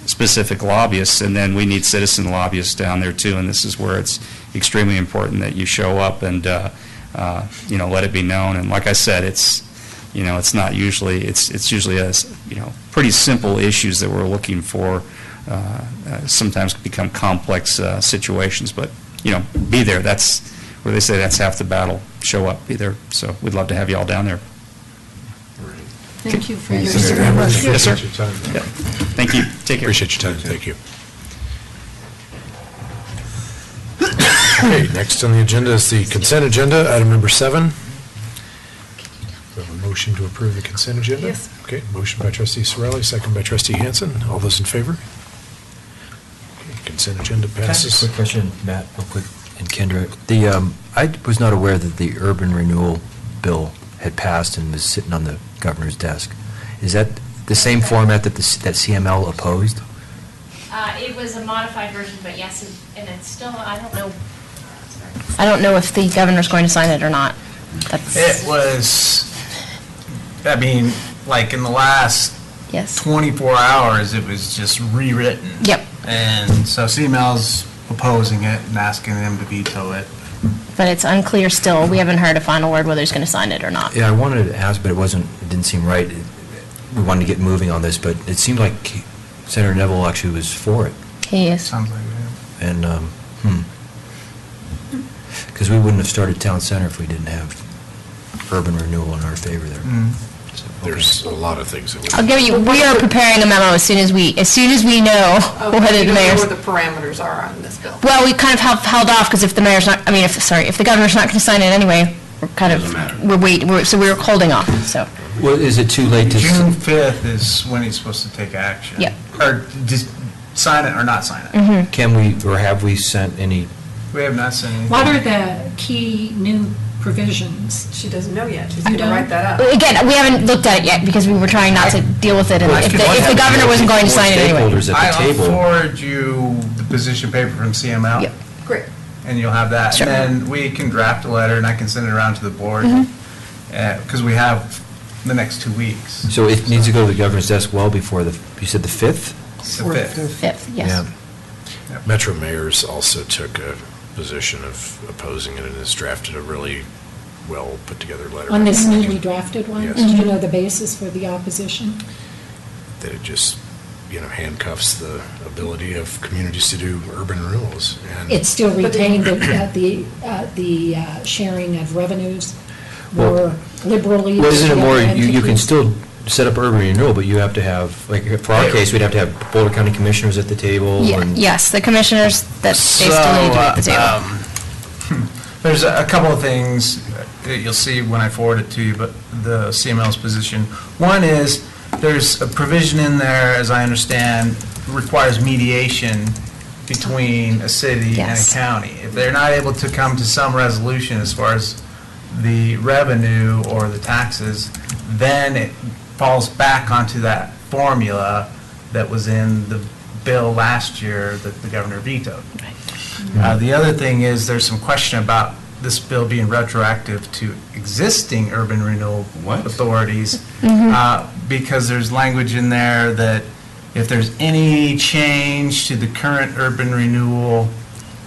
specific lobbyists, and then we need citizen lobbyists down there too, and this is where it's extremely important that you show up and let it be known. And like I said, it's not usually, it's usually pretty simple issues that we're looking for. Sometimes become complex situations, but be there. That's where they say that's half the battle. Show up, be there. So we'd love to have you all down there. Thank you for your service. Yes, sir. Yeah. Thank you. Take care. Appreciate your time. Thank you. Okay, next on the agenda is the consent agenda, item number 7. We have a motion motion to approve the consent agenda? Yes. Okay, motion by trustee Sorelli, second by trustee Hanson. All those in favor? Okay, consent agenda Can I ask passes. a quick question, Matt, real quick, and Kendra? I was not aware that the urban renewal bill had passed and was sitting on the governor's desk. Is that the same format that that CML opposed? It was a modified version, but yes, and it's still, I don't know. I don't know if the governor's going to sign it or not. It was, I mean, like in the last Yes. 24 hours, it was just rewritten. Yep. And so CML's opposing it and asking them to veto it. But it's unclear still. We haven't heard a final word whether he's going to sign it or not. Yeah, I wanted to ask, but it didn't seem right. We wanted to get moving on this, but it seemed like Senator Neville actually was for it. He is. Sounds like it. And, because we wouldn't have started Town Center if we didn't have urban renewal in our favor there. So, okay. There's a lot of things that would. I'll give you, we are preparing a memo as soon as we know whether You the don't know mayor's. where the parameters are on this bill. Well, we kind of held off because if the mayor's not, if the governor's not going to sign it anyway, we're kind of, we're waiting, so we were holding off, so. Well, is it too late to? June 5th is when he's supposed to take action. Yep. Or just sign it or not sign it. Can we, or have we sent any? We have not sent anything. What are the key new provisions? She doesn't know yet. She's You going to don't? write that up. Again, we haven't looked at it yet because we were trying not to deal with it, and if the governor wasn't going to sign it anyway. Stakeholders at the I'll table. forward you the position paper from CML. Yep. Great. And you'll have that. Sure. And then we can draft a letter and I can send it around to the board. Because we have the next 2 weeks. So it needs to go to the governor's desk well before you said the 5th? It's the 5th. 5th, yes. Yeah. Metro mayors also took a position of opposing it and has drafted a really well put together letter. On this newly drafted one? Yes. Do you know the basis for the opposition? That it just, handcuffs the ability of communities to do urban renewals. And It still retained the sharing of revenues Well- more liberally. Well, isn't it to more, other you can entities? still set up urban renewal, but you have to have, like, for our case, we'd have to have Boulder County commissioners at the table Yeah, and. yes, the commissioners, that they still need to be at the table. There's a couple of things that you'll see when I forward it to you, but the CML's position. One is, there's a provision in there, as I understand, requires mediation between a city and a Yes. county. If they're not able to come to some resolution as far as the revenue or the taxes, then it falls back onto that formula that was in the bill last year that the governor vetoed. The other thing is, there's some question about this bill being retroactive to existing urban renewal authorities, because there's language in there that if there's any change to the current urban renewal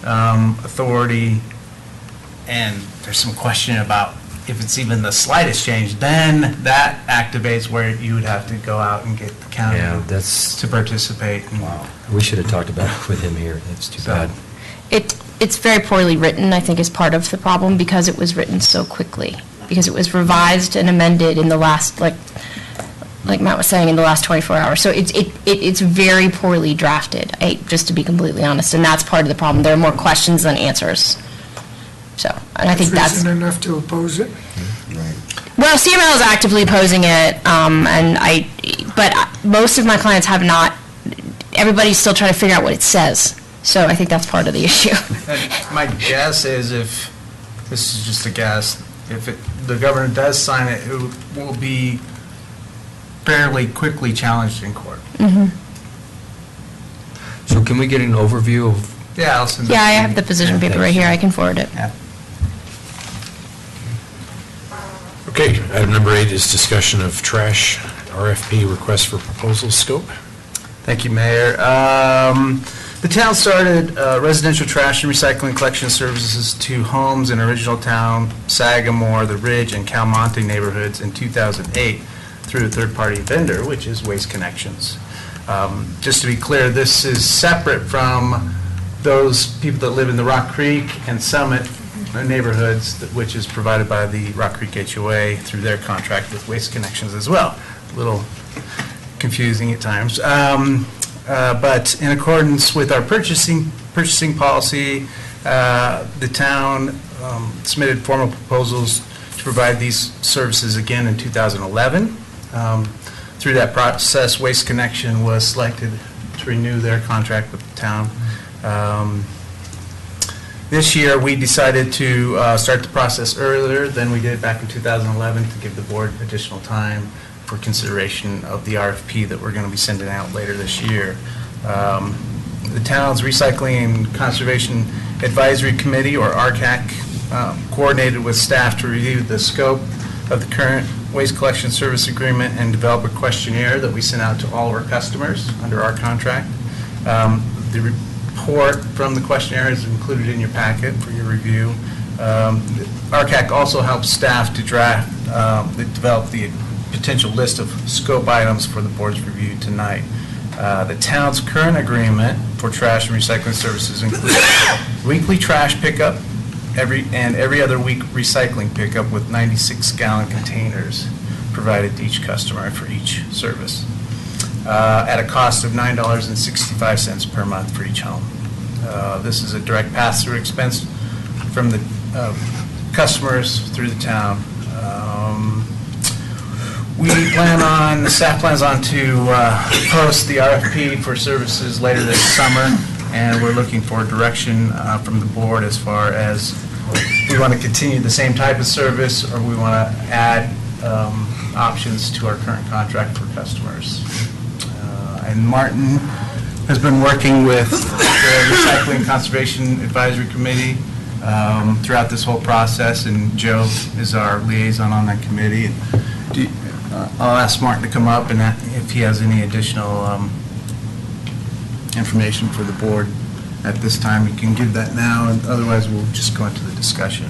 authority, and there's some question about if it's even the slightest change, then that activates where you would have to go out and get the county Yeah, that's, to participate. we should have talked about it with him here. That's too So- bad. It's very poorly written, I think, is part of the problem, because it was written so quickly, because it was revised and amended in the last, like Matt was saying, in the last 24 hours. So it's very poorly drafted, just to be completely honest, and that's part of the problem. There are more questions than answers. So, and I think that's... Reason enough to oppose it? Well, CML is actively opposing it, but most of my clients have not, everybody's still trying to figure out what it says. So I think that's part of the issue. And my guess is, if, this is just a guess, if the governor does sign it, it will be fairly quickly challenged in court. So can we get an overview of? Yeah, I'll send it. Yeah, I have the position paper right here, I can forward it. Yeah. Okay, item number 8 is discussion of trash RFP request for proposal scope. Thank you, Mayor. The town started residential trash and recycling collection services to homes in Original Town, Sagamore, The Ridge, and Calmonte neighborhoods in 2008 through a third-party vendor, which is Waste Connections. Just to be clear, this is separate from those people that live in the Rock Creek and Summit neighborhoods, which is provided by the Rock Creek HOA through their contract with Waste Connections as well. A little confusing at times. But in accordance with our purchasing policy, the town submitted formal proposals to provide these services again in 2011. Through that process, Waste Connection was selected to renew their contract with the town. This year, we decided to start the process earlier than we did back in 2011 to give the board additional time for consideration of the RFP that we're going to be sending out later this year. The town's Recycling and Conservation Advisory Committee, or RCAC, coordinated with staff to review the scope of the current waste collection service agreement and develop a questionnaire that we sent out to all of our customers under our contract. The report from the questionnaire is included in your packet for your review. RCAC also helps staff to develop the potential list of scope items for the board's review tonight. The town's current agreement for trash and recycling services includes weekly trash pickup every other week recycling pickup with 96-gallon containers provided to each customer for each service at a cost of $9.65 per month for each home. This is a direct pass-through expense from the customers through the town. The staff plans on to post the RFP for services later this summer, and we're looking for direction from the board as far as we want to continue the same type of service or we want to add options to our current contract for customers. And Martin has been working with the Recycling Conservation Advisory Committee throughout this whole process, and Joe is our liaison on that committee. I'll ask Martin to come up and if he has any additional information for the board at this time. You can give that now, and otherwise we'll just go into the discussion.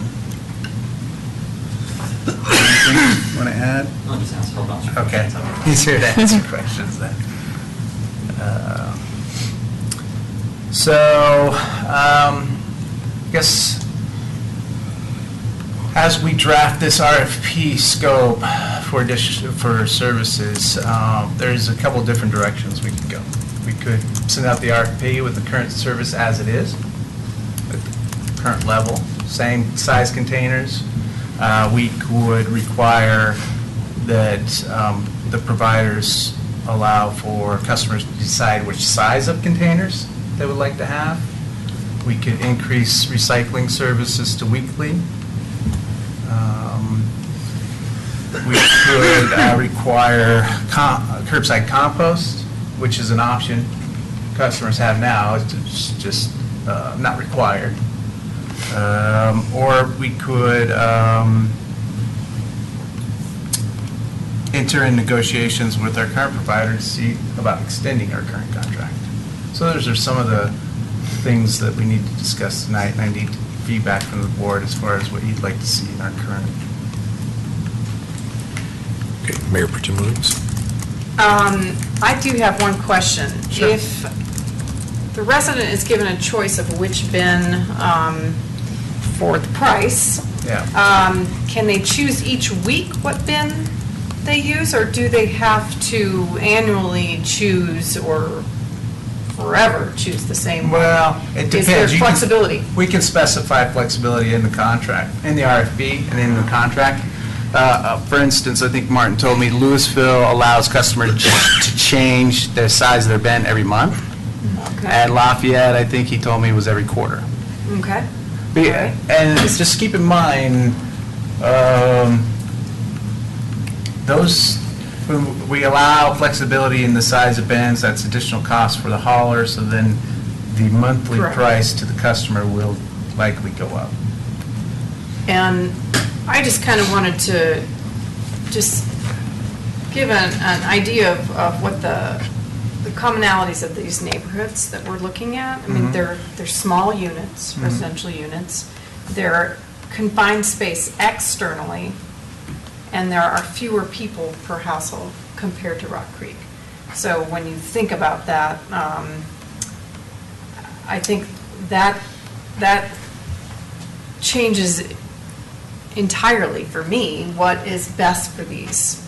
Anything you want to add? I'll just ask a whole bunch of Okay. questions. He's here to answer questions then. I guess as we draft this RFP scope for services, there's a couple different directions we could go. We could send out the RFP with the current service as it is, at the current level, same size containers. We could require that the providers allow for customers to decide which size of containers they would like to have. We could increase recycling services to weekly. We could require curbside compost, which is an option customers have now. It's just not required. Or we could enter in negotiations with our current provider to see about extending our current contract. So those are some of the things that we need to discuss tonight, and I need feedback from the board as far as what you'd like to see in our current. Okay, Mayor Pro Tem Williams. I do have one question. Sure. If the resident is given a choice of which bin for the price, can they choose each week what bin they use, or do they have to annually choose or forever choose the same one? Well, it depends. Is there flexibility? We can specify flexibility in the contract, in the RFP and in the contract. For instance, I think Martin told me Louisville allows customers to change the size of their bin every month. Okay. And Lafayette, I think he told me, was every quarter. Okay. And just keep in mind, when we allow flexibility in the size of bins, that's additional cost for the hauler, so then the monthly Correct. price to the customer will likely go up. And I just kind of wanted to just give an idea of what the commonalities of these neighborhoods that we're looking at. I mean, they're small units, residential units. They're confined space externally, and there are fewer people per household compared to Rock Creek. So when you think about that, I think that changes entirely for me what is best for these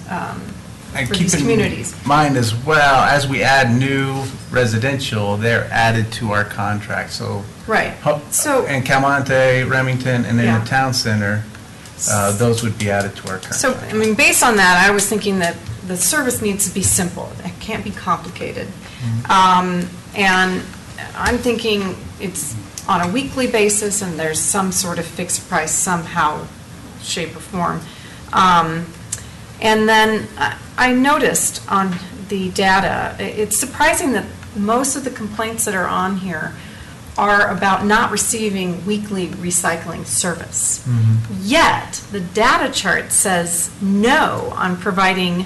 communities. In mind as well, as we add new residential, they're added to our contract. So Right. So in Calmonte, Remington, and then Yeah. the town center, those would be added to our current. So, I mean, based on that, I was thinking that the service needs to be simple. It can't be complicated. And I'm thinking it's on a weekly basis and there's some sort of fixed price somehow, shape or form. And then I noticed on the data, it's surprising that most of the complaints that are on here are about not receiving weekly recycling service. Yet, the data chart says no on providing,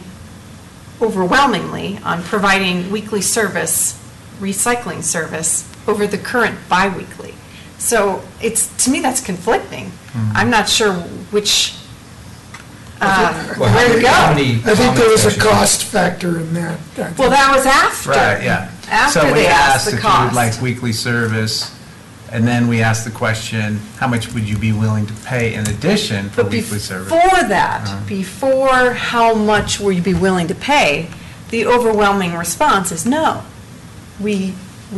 overwhelmingly, on providing weekly service, recycling service, over the current biweekly. So it's, to me, that's conflicting. I'm not sure which, where to go. I think there was a cost factor in that. Well, that was after. Right, yeah. After So we they asked the if you would cost. like weekly service, and then we asked the question, how much would you be willing to pay in addition for But weekly service? before that, before how much will you be willing to pay, the overwhelming response is no. We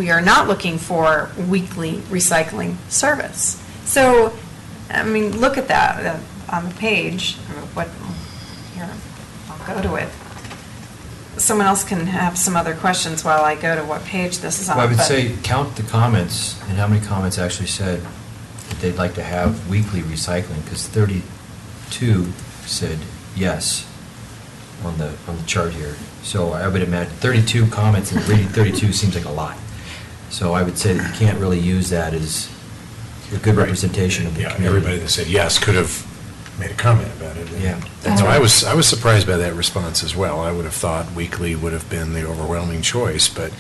are not looking for weekly recycling service. So, I mean, look at that on the page. What? Here, I'll go to it. Someone else can have some other questions while I go to what page this is on. Well, I would but- say count the comments and how many comments actually said that they'd like to have weekly recycling, because 32 said yes on the chart here. So I would imagine 32 comments, and reading 32 seems like a lot. So I would say that you can't really use that as a good representation of the Yeah, community. everybody that said yes could have made a comment about it. Yeah. And so I was surprised by that response as well. I would have thought weekly would have been the overwhelming choice, but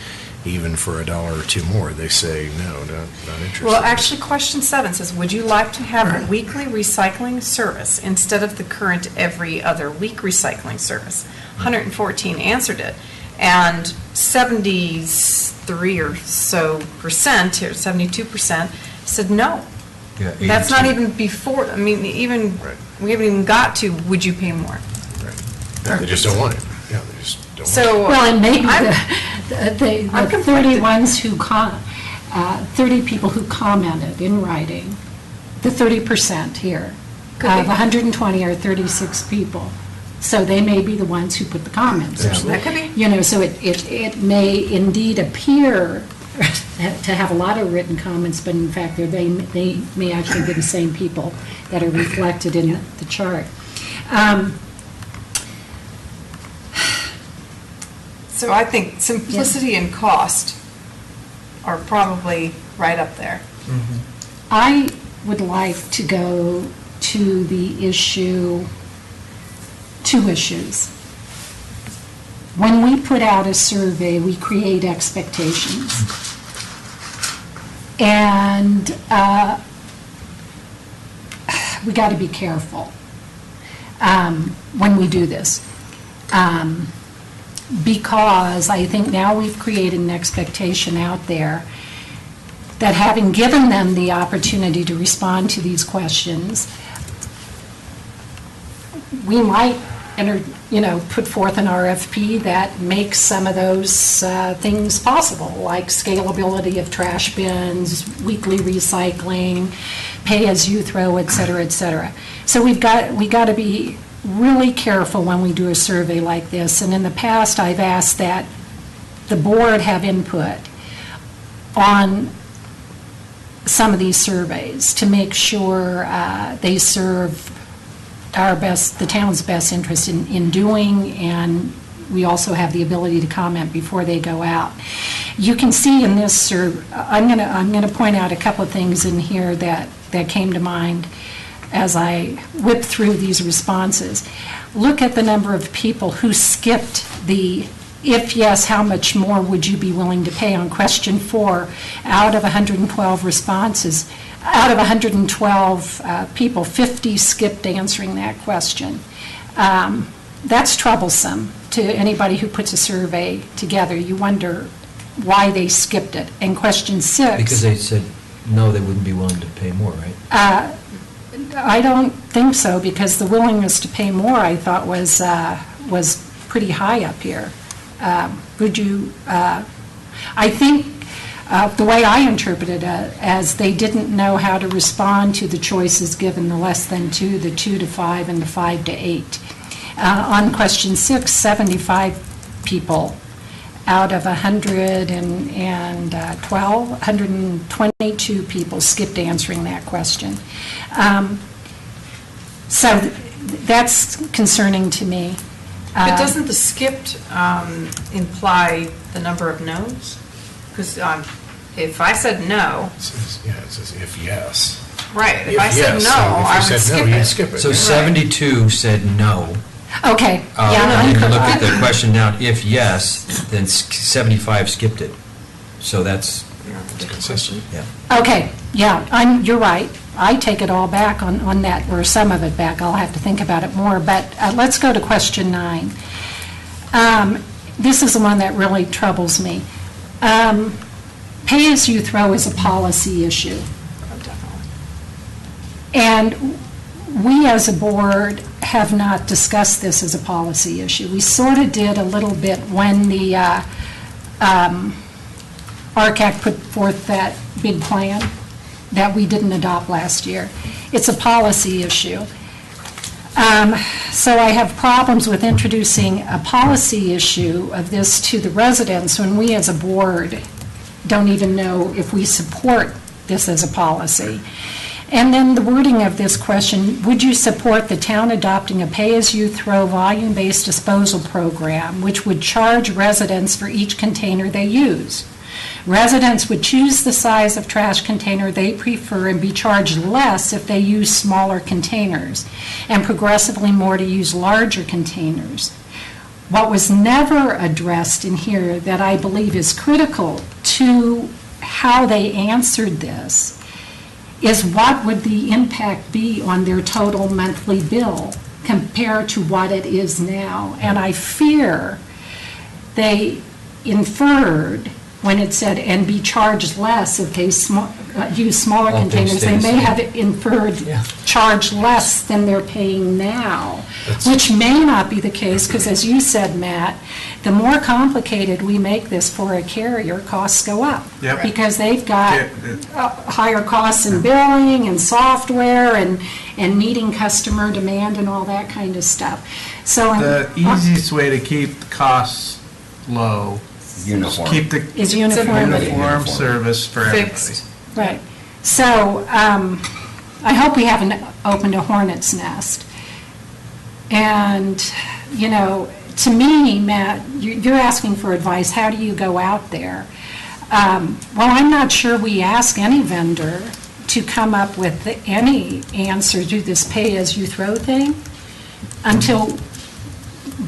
even for $1 or $2 more, they say, no, not interested. Well, actually, question 7 says, would you like to have a weekly recycling service instead of the current every other week recycling service? 114 answered it, and 73 or so percent, or 72% said no. Yeah, That's not 82. even before, I mean, even, we haven't even got to, would you pay more? Yeah, they just don't want it. Yeah, they just don't want it. So. Well, and maybe I'm the 30 ones who, 30 people who commented in writing, the 30% here, Could of be. 120 are 36 people. So they may be the ones who put the comments. That could be. You know, so it may indeed appear to have a lot of written comments, but in fact, they may actually be the same people that are reflected in the chart. So I think simplicity and cost are probably right up there. I would like to go to the issue, 2 issues. When we put out a survey, we create expectations. And we got to be careful when we do this. Because I think now we've created an expectation out there that having given them the opportunity to respond to these questions, we might put forth an RFP that makes some of those things possible, like scalability of trash bins, weekly recycling, pay as you throw, et cetera, et cetera. So we got to be really careful when we do a survey like this. And in the past, I've asked that the board have input on some of these surveys to make sure they serve the town's best interest in doing, and we also have the ability to comment before they go out. You can see in this survey, I'm going to point out a couple of things in here that came to mind as I whipped through these responses. Look at the number of people who skipped the if yes, how much more would you be willing to pay on question 4 out of 112 responses. Out of 112 people, 50 skipped answering that question. That's troublesome to anybody who puts a survey together. You wonder why they skipped it. And question 6. Because they said, no, they wouldn't be willing to pay more, right? I don't think so, because the willingness to pay more, I thought, was pretty high up here. I think The way I interpreted it, as they didn't know how to respond to the choices given, the less than 2, the 2 to 5, and the 5 to 8. On question 6, 75 people out of 122 people skipped answering that question. So that's concerning to me. But doesn't the skipped imply the number of no's? Because if I said no, It says if yes. right, if If I said yes, no, so if you I would said no, skip you'd it. skip it. So Right. 72 said no. Okay. And Yeah, then you look at I'm- the question down, if yes, then 75 skipped it. So that's, It's consistent. yeah. Okay, yeah, you're right. I take it all back on that, or some of it back. I'll have to think about it more. But let's go to question 9. This is the one that really troubles me. Pay-as-you-throw is a policy issue. And we, as a board, have not discussed this as a policy issue. We sort of did a little bit when the RCAC put forth that big plan that we didn't adopt last year. It's a policy issue. So I have problems with introducing a policy issue of this to the residents when we, as a board, don't even know if we support this as a policy. And then the wording of this question, would you support the town adopting a pay-as-you-throw volume-based disposal program which would charge residents for each container they use? Residents would choose the size of trash container they prefer and be charged less if they use smaller containers, and progressively more to use larger containers. What was never addressed in here that I believe is critical to how they answered this is what would the impact be on their total monthly bill compared to what it is now. And I fear they inferred when it said, and be charged less if they use smaller All things containers, stay they the may same. have inferred charge less than they're paying now, That's- which may not be the case, because as you said, Matt, the more complicated we make this for a carrier, costs go up. Yep. Because they've got Yeah. higher costs in billing and software and meeting customer demand and all that kind of stuff. So The easiest way to keep the costs low Uniform. keep the is uniformity. uniform service for everybody. Fixed. Right. So I hope we haven't opened a hornet's nest. And, you know, to me, Matt, you're asking for advice. How do you go out there? Well, I'm not sure we ask any vendor to come up with any answer to this pay-as-you-throw thing until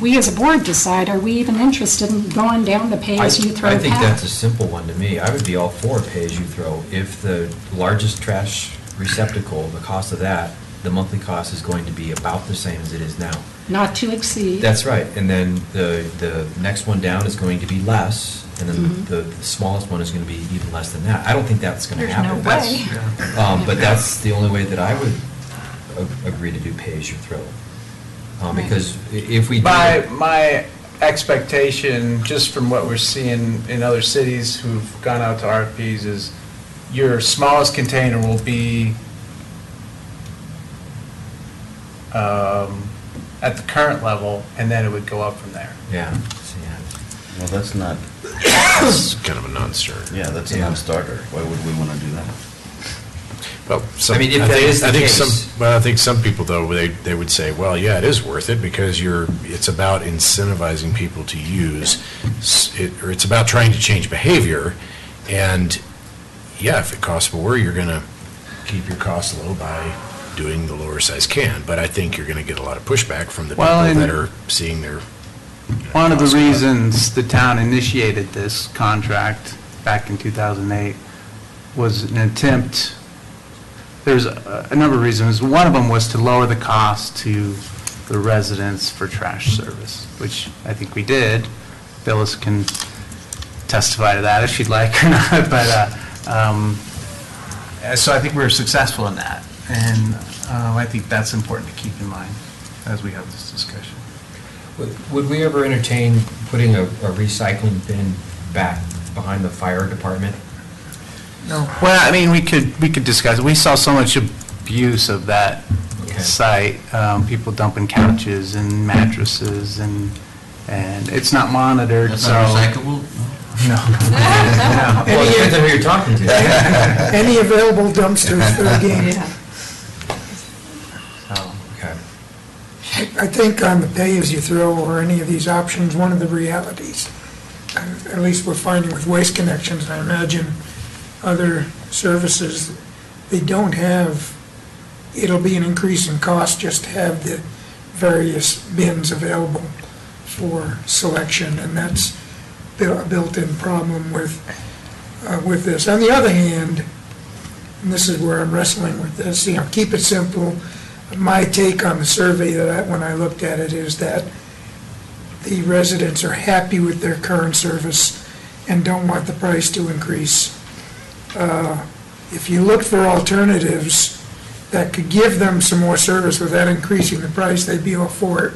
we as a board decide, are we even interested in going down the pay-as-you-throw path? I think that's a simple one to me. I would be all for pay-as-you-throw. If the largest trash receptacle, the cost of that, the monthly cost is going to be about the same as it is now. Not to exceed. That's right. And then the next one down is going to be less, and then the smallest one is going to be even less than that. I don't think that's going to There's no happen. way. But that's the only way that I would agree to do pay-as-you-throw. Because if we do... My expectation, just from what we're seeing in other cities who've gone out to RFPs, is your smallest container will be at the current level, and then it would go up from there. Yeah. Well, that's not, That's kind of a non-starter. yeah, that's a Yeah. non-starter. Why would we want to do that? Well, I mean, if that is the case. I think some people, though, they would say, well, yeah, it is worth it because it's about incentivizing people to use, or it's about trying to change behavior. And, yeah, if it costs more, you're going to keep your costs low by doing the lower size can. But I think you're going to get a lot of pushback from the Well, people that and- are seeing their One of the costs go up. reasons the town initiated this contract back in 2008 was an attempt, there's a number of reasons. One of them was to lower the cost to the residents for trash service, which I think we did. Phyllis can testify to that if she'd like or not, but, so I think we were successful in that. And I think that's important to keep in mind as we have this discussion. Would we ever entertain putting a recycling bin back behind the fire department No. Well, I mean, we could discuss, we saw so much abuse of that site, people dumping couches and mattresses, and it's not monitored, That's so. not recyclable? No. Well, it depends on who you're talking to. Any available dumpsters for the game. Okay. I think on the pay-as-you-throw or any of these options, one of the realities, at least we're finding with Waste Connections, and I imagine other services, they don't have, it'll be an increase in cost just to have the various bins available for selection, and that's a built-in problem with this. On the other hand, and this is where I'm wrestling with this, keep it simple. My take on the survey when I looked at it is that the residents are happy with their current service and don't want the price to increase. If you look for alternatives that could give them some more service without increasing the price, they'd be all for it.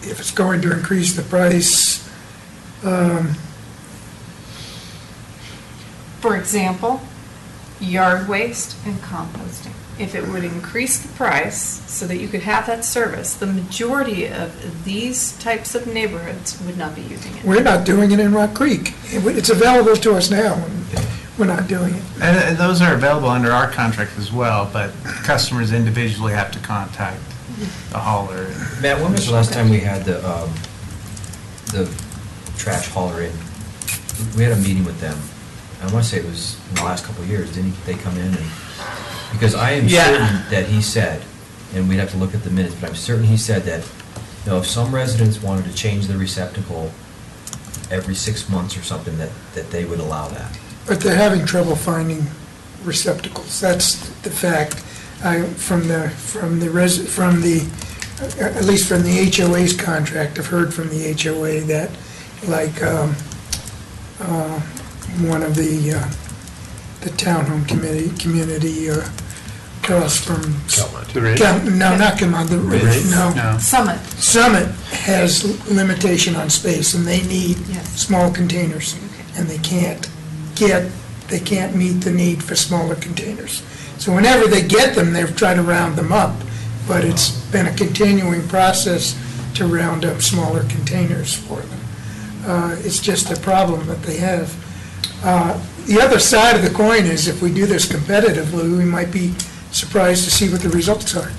If it's going to increase the price, For example, yard waste and composting. If it would increase the price so that you could have that service, the majority of these types of neighborhoods would not be using it. we're not doing it in Rock Creek. It's available to us now, and we're not doing it. And those are available under our contract as well, but customers individually have to contact the hauler. Matt, when was the last time we had the trash hauler in? We had a meeting with them. I want to say it was in the last couple of years. Didn't they come in and, because I am certain that he said, and we'd have to look at the minutes, but I'm certain he said that, if some residents wanted to change the receptacle every 6 months or something, that they would allow that. But they're having trouble finding receptacles. That's the fact. At least from the HOA's contract, I've heard from the HOA that, like, one of the townhome community across from. No, not Calmont, no. Summit has limitation on space, and they need small containers, and they can't meet the need for smaller containers. So whenever they get them, they've tried to round them up, but it's been a continuing process to round up smaller containers for them. It's just a problem that they have. The other side of the coin is if we do this competitively, we might be surprised to see what the results are.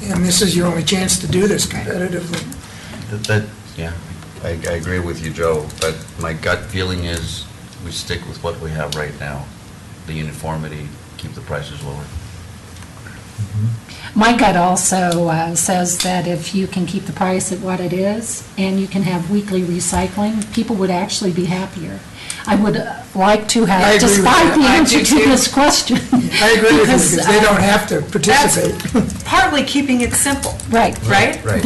And this is your only chance to do this competitively. I agree with you, Joe, but my gut feeling is we stick with what we have right now, the uniformity, keep the prices lower. My gut also says that if you can keep the price at what it is and you can have weekly recycling, people would actually be happier. I would like to have, despite the answer to this question. I agree with you, because they don't have to participate. That's partly keeping it simple. Right. Right? I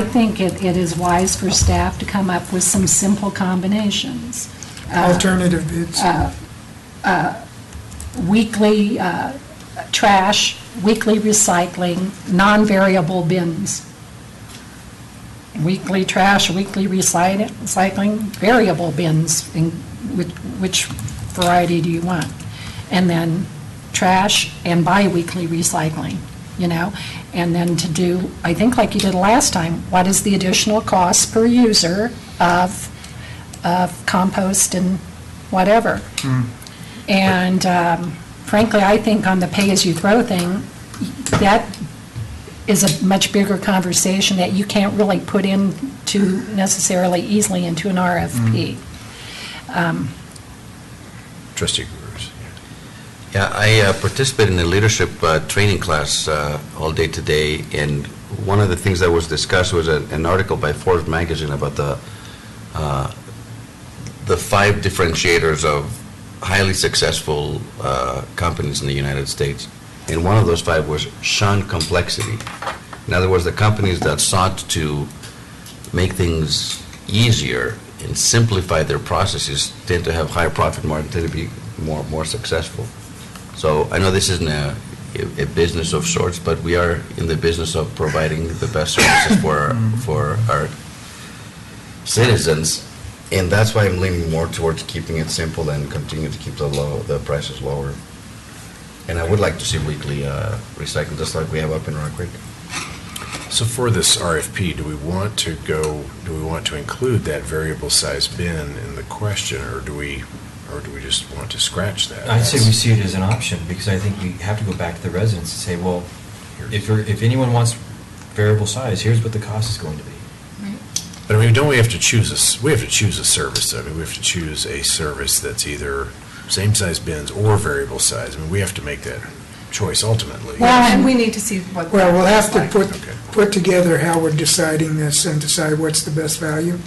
think it is wise for staff to come up with some simple combinations. Alternative bids. Weekly trash, weekly recycling, non-variable bins. Weekly trash, weekly recycling, variable bins, which variety do you want? And then trash and bi-weekly recycling, and then to do, I think like you did last time, what is the additional cost per user of compost and whatever? And frankly, I think on the pay-as-you-throw thing, that is a much bigger conversation that you can't really put into necessarily easily into an RFP. Trustee Grewers. Yeah, I participated in a leadership training class all day today, and one of the things that was discussed was an article by Forbes magazine about the 5 differentiators of highly successful companies in the United States. And one of those 5 was shun complexity. In other words, the companies that sought to make things easier and simplify their processes tend to have higher profit margins, tend to be more successful. So I know this isn't a business of sorts, but we are in the business of providing the best services for our citizens, and that's why I'm leaning more towards keeping it simple and continue to keep the prices lower. And I would like to see weekly recycling, just like we have up in Rock Creek. So for this RFP, do we want to include that variable size bin in the question, or do we just want to scratch that? I'd say we see it as an option, because I think we have to go back to the residents and say, well, if anyone wants variable size, here's what the cost is going to be. But I mean, don't we have to choose a service? I mean, we have to choose a service that's either same size bins or variable size. I mean, we have to make that choice ultimately. Well, and we need to see what. Well, we'll have to like. put together how we're deciding this and decide what's the best value,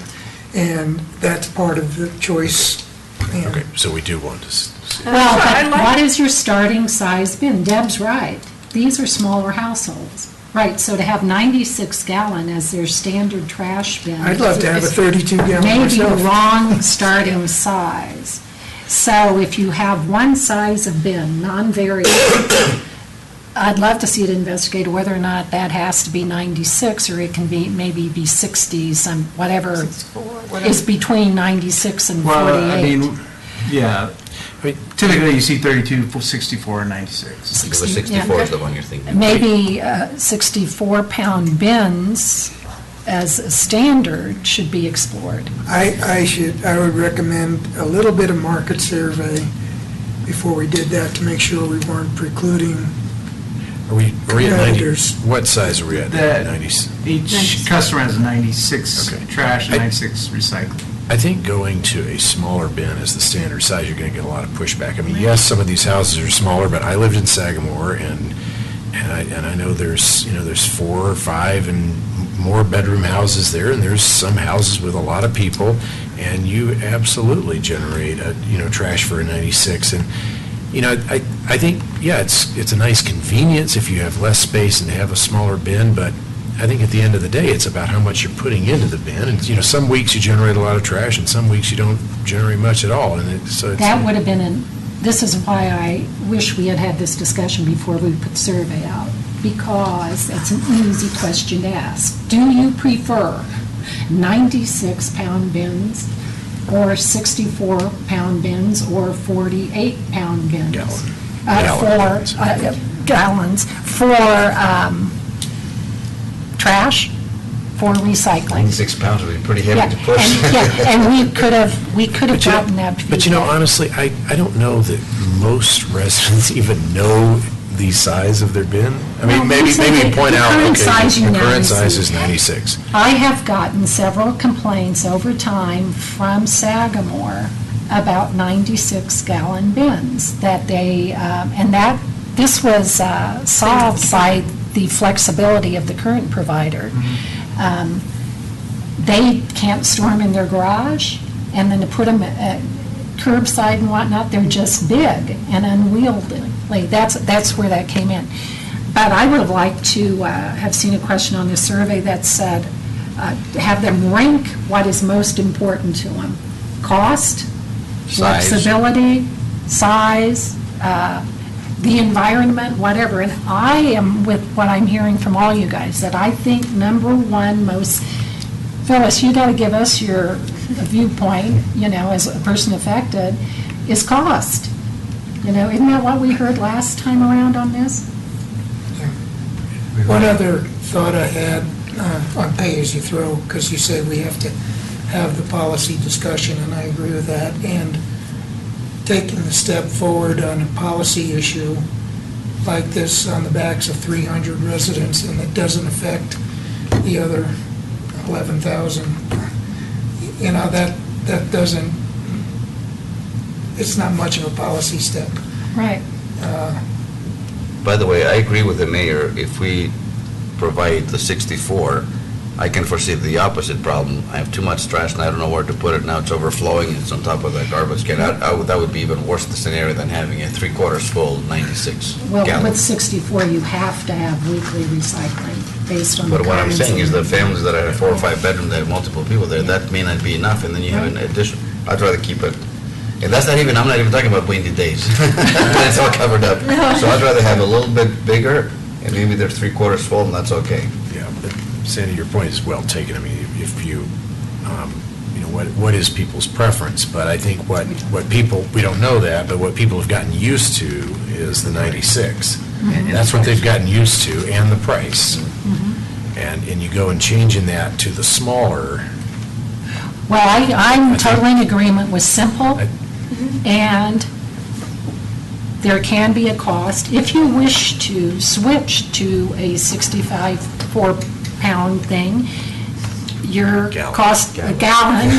and that's part of the choice. And Okay, so we do want to see. Well, I but like what it. is your starting size bin? Deb's right. These are smaller households. Right, so to have 96 gallon as their standard trash bin. I'd love to have a 32 gallon Maybe myself. the wrong starting size. So if you have one size of bin, non-variable, I'd love to see it investigated whether or not that has to be 96, or it can be, maybe be 60, whatever 64, whatever. is between 96 and 48. Well, I mean, yeah, typically you see 32, 64, and 96. The 64 is the one you're thinking. Maybe 64-pound bins as a standard should be explored. I would recommend a little bit of market survey before we did that, to make sure we weren't precluding. Are we at 90? Competitors. What size are we at? That 90? Each customer has a 96 Okay. trash and 96 recycling. I think going to a smaller bin as the standard size, you're going to get a lot of pushback. I mean, yes, some of these houses are smaller, but I lived in Sagamore, and I know there's 4 or 5 and more bedroom houses there, and there's some houses with a lot of people, and you absolutely generate trash for a 96. And I think, yeah, it's a nice convenience if you have less space and have a smaller bin, but I think at the end of the day, it's about how much you're putting into the bin. And, some weeks you generate a lot of trash, and some weeks you don't generate much at all. And That would have been this is why I wish we had had this discussion before we put the survey out, because it's an easy question to ask. Do you prefer 96-pound bins, or 64-pound bins, or 48-pound bins? Gallons for trash, for recycling. 96 pounds would be pretty heavy to push. And we could have gotten that feedback. But honestly, I don't know that most residents even know the size of their bin. I mean, Well, maybe point out, current size you the now current is- size is 96. I have gotten several complaints over time from Sagamore about 96-gallon bins that they, this was solved by the flexibility of the current provider. They can't store them in their garage, and then to put them at curbside and whatnot, they're just big and unwieldy. That's where that came in. But I would have liked to have seen a question on the survey that said, have them rank what is most important to them. Cost, Size. flexibility, size, the environment, whatever. And I am with what I'm hearing from all you guys, that I think number one most, Phyllis, you got to give us your viewpoint, as a person affected, is cost. Isn't that what we heard last time around on this? One other thought I had on pay-as-you-throw, because you said we have to have the policy discussion, and I agree with that, and taking the step forward on a policy issue like this on the backs of 300 residents, and it doesn't affect the other 11,000, that doesn't, it's not much of a policy step. Right. By the way, I agree with the mayor. If we provide the 64, I can foresee the opposite problem. I have too much trash and I don't know where to put it. Now it's overflowing and it's on top of that garbage can. That would be even worse the scenario than having a 3/4 full 96 Well, gallon. with 64, you have to have weekly recycling based on the But what I'm kinds saying is of- the families that have 4 or 5 bedrooms, that have multiple people there, that may not be enough, and then you have an addition. I'd rather keep it, and I'm not even talking about windy days. It's all covered up. So I'd rather have a little bit bigger, and maybe they're 3/4 full, and that's okay. Yeah, but Sandy, your point is well taken. I mean, if you what is people's preference? But I think what people, we don't know that, but what people have gotten used to is the 96. That's what they've gotten used to, and the price. And you go and changing that to the smaller. Well, I'm totally in agreement with simple, and there can be a cost. If you wish to switch to a 65 4-pound thing, your cost, a gallon,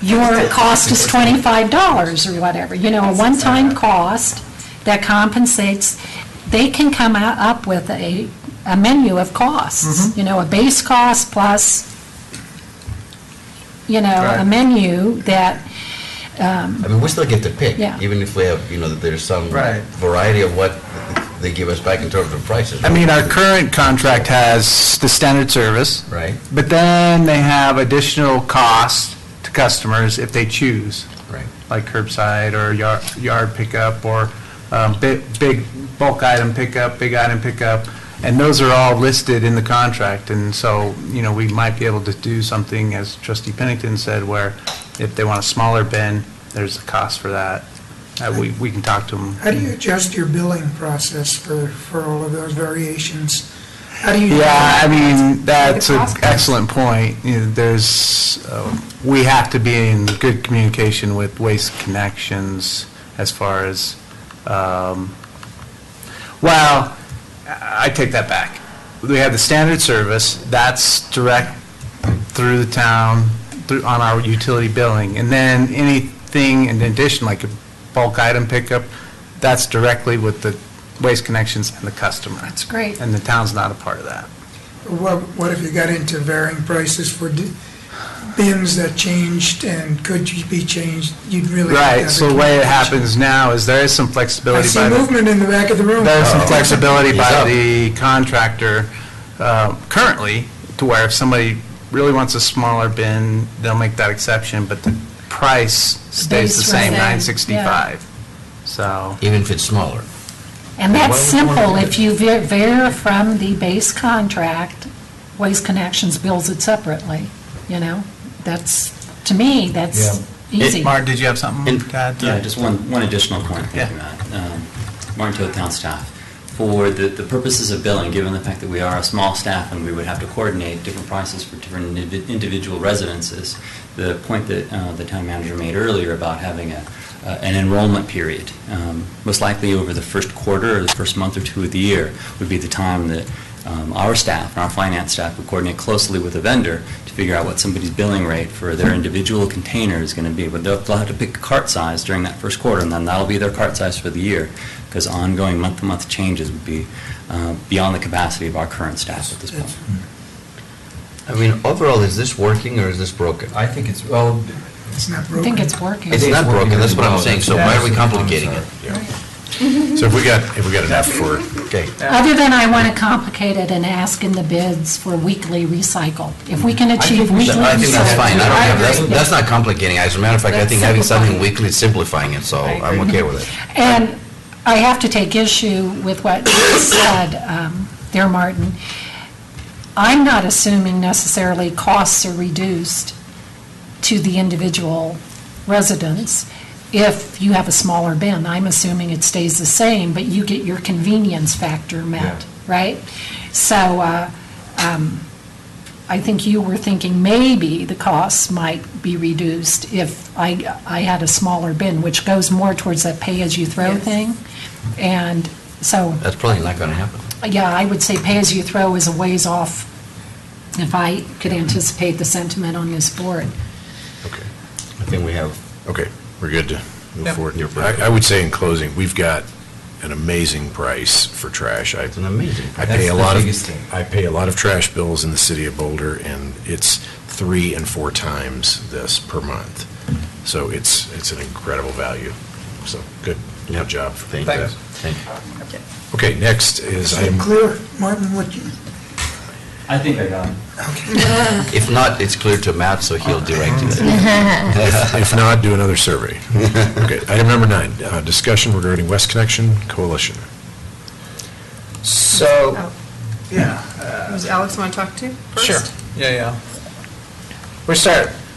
your cost is $25 or whatever. A one-time cost that compensates. They can come up with a menu of costs, a base cost plus, a menu that. I mean, we still get to pick, Yeah. even if we have, that there's some variety of what they give us back in terms of prices. I mean, our current contract has the standard service. Right. But then they have additional costs to customers if they choose. Right. Like curbside or yard pickup or big bulk item pickup, big item pickup. And those are all listed in the contract. And so, we might be able to do something, as Trustee Pennington said, where if they want a smaller bin, there's a cost for that. We can talk to them. How do you adjust your billing process for all of those variations? How do you? Yeah, I mean, that's an excellent point. We have to be in good communication with Waste Connections as far as, I take that back. We have the standard service, that's direct through the town, on our utility billing. And then anything in addition, like a bulk item pickup, that's directly with the Waste Connections and the customer. That's great. And the town's not a part of that. What if you got into varying prices for bins that changed and could be changed? You'd really Right, so the way it happens now is there is some I flexibility see by movement in the back of the room. There's some flexibility He's by up. the contractor currently to where if somebody really wants a smaller bin, they'll make that exception, but the price stays the Base same, rate, $9.65. So, Even if it's smaller. And Why that's would you wanna simple. do If you veer from the base contract, Waste Connections bills it separately, That's, to me, that's easy. Mark, did you have something to add to Yeah, that? just one additional point. Thank you, Matt. Martin Toth, town staff. For the purposes of billing, given the fact that we are a small staff and we would have to coordinate different prices for different individual residences, the point that the town manager made earlier about having an enrollment period, most likely over the first quarter or the first month or two of the year, would be the time that our staff and our finance staff would coordinate closely with the vendor to figure out what somebody's billing rate for their individual container is going to be. But they'll have to pick a cart size during that first quarter, and then that'll be their cart size for the year, because ongoing month-to-month changes would be beyond the capacity of our current staff at this point. I mean, overall, is this working or is this broken? I think it's, well, It's not I broken. think it's working. It's not broken, that's what I'm saying, so why are we Yeah. complicating it? So if we got enough for, Okay. Other than I want to complicate it and ask in the bids for weekly recycle. If we can achieve weekly recycle. I think that's fine, I don't have, agree. that's not complicating, as a matter of fact, I think having something weekly is simplifying it, so I'm okay with it. And I have to take issue with what you said there, Martin. I'm not assuming necessarily costs are reduced to the individual residents if you have a smaller bin. I'm assuming it stays the same, but you get your convenience factor met, right? So I think you were thinking maybe the costs might be reduced if I had a smaller bin, which goes more towards that pay-as-you-throw thing. And so, That's probably not gonna happen. yeah, I would say pay-as-you-throw is a ways off if I could anticipate the sentiment on this board. Okay. I think we have, okay, we're good to move Yep. forward. I would say in closing, we've got an amazing price for trash. it's an amazing. I That's pay a the lot of, biggest thing. I pay a lot of trash bills in the city of Boulder, and it's 3 and 4 times this per month. So it's an incredible value. So, good job. Thank you. Thank you. Okay, next is Is it item, clear, Martin, what you, I think I got it. If not, it's clear to Matt, so he'll direct it. if not, do another survey. Okay, item number 9, discussion regarding West Connection Coalition. So, Oh. yeah. Does Alex want to talk to first? Sure. Yeah.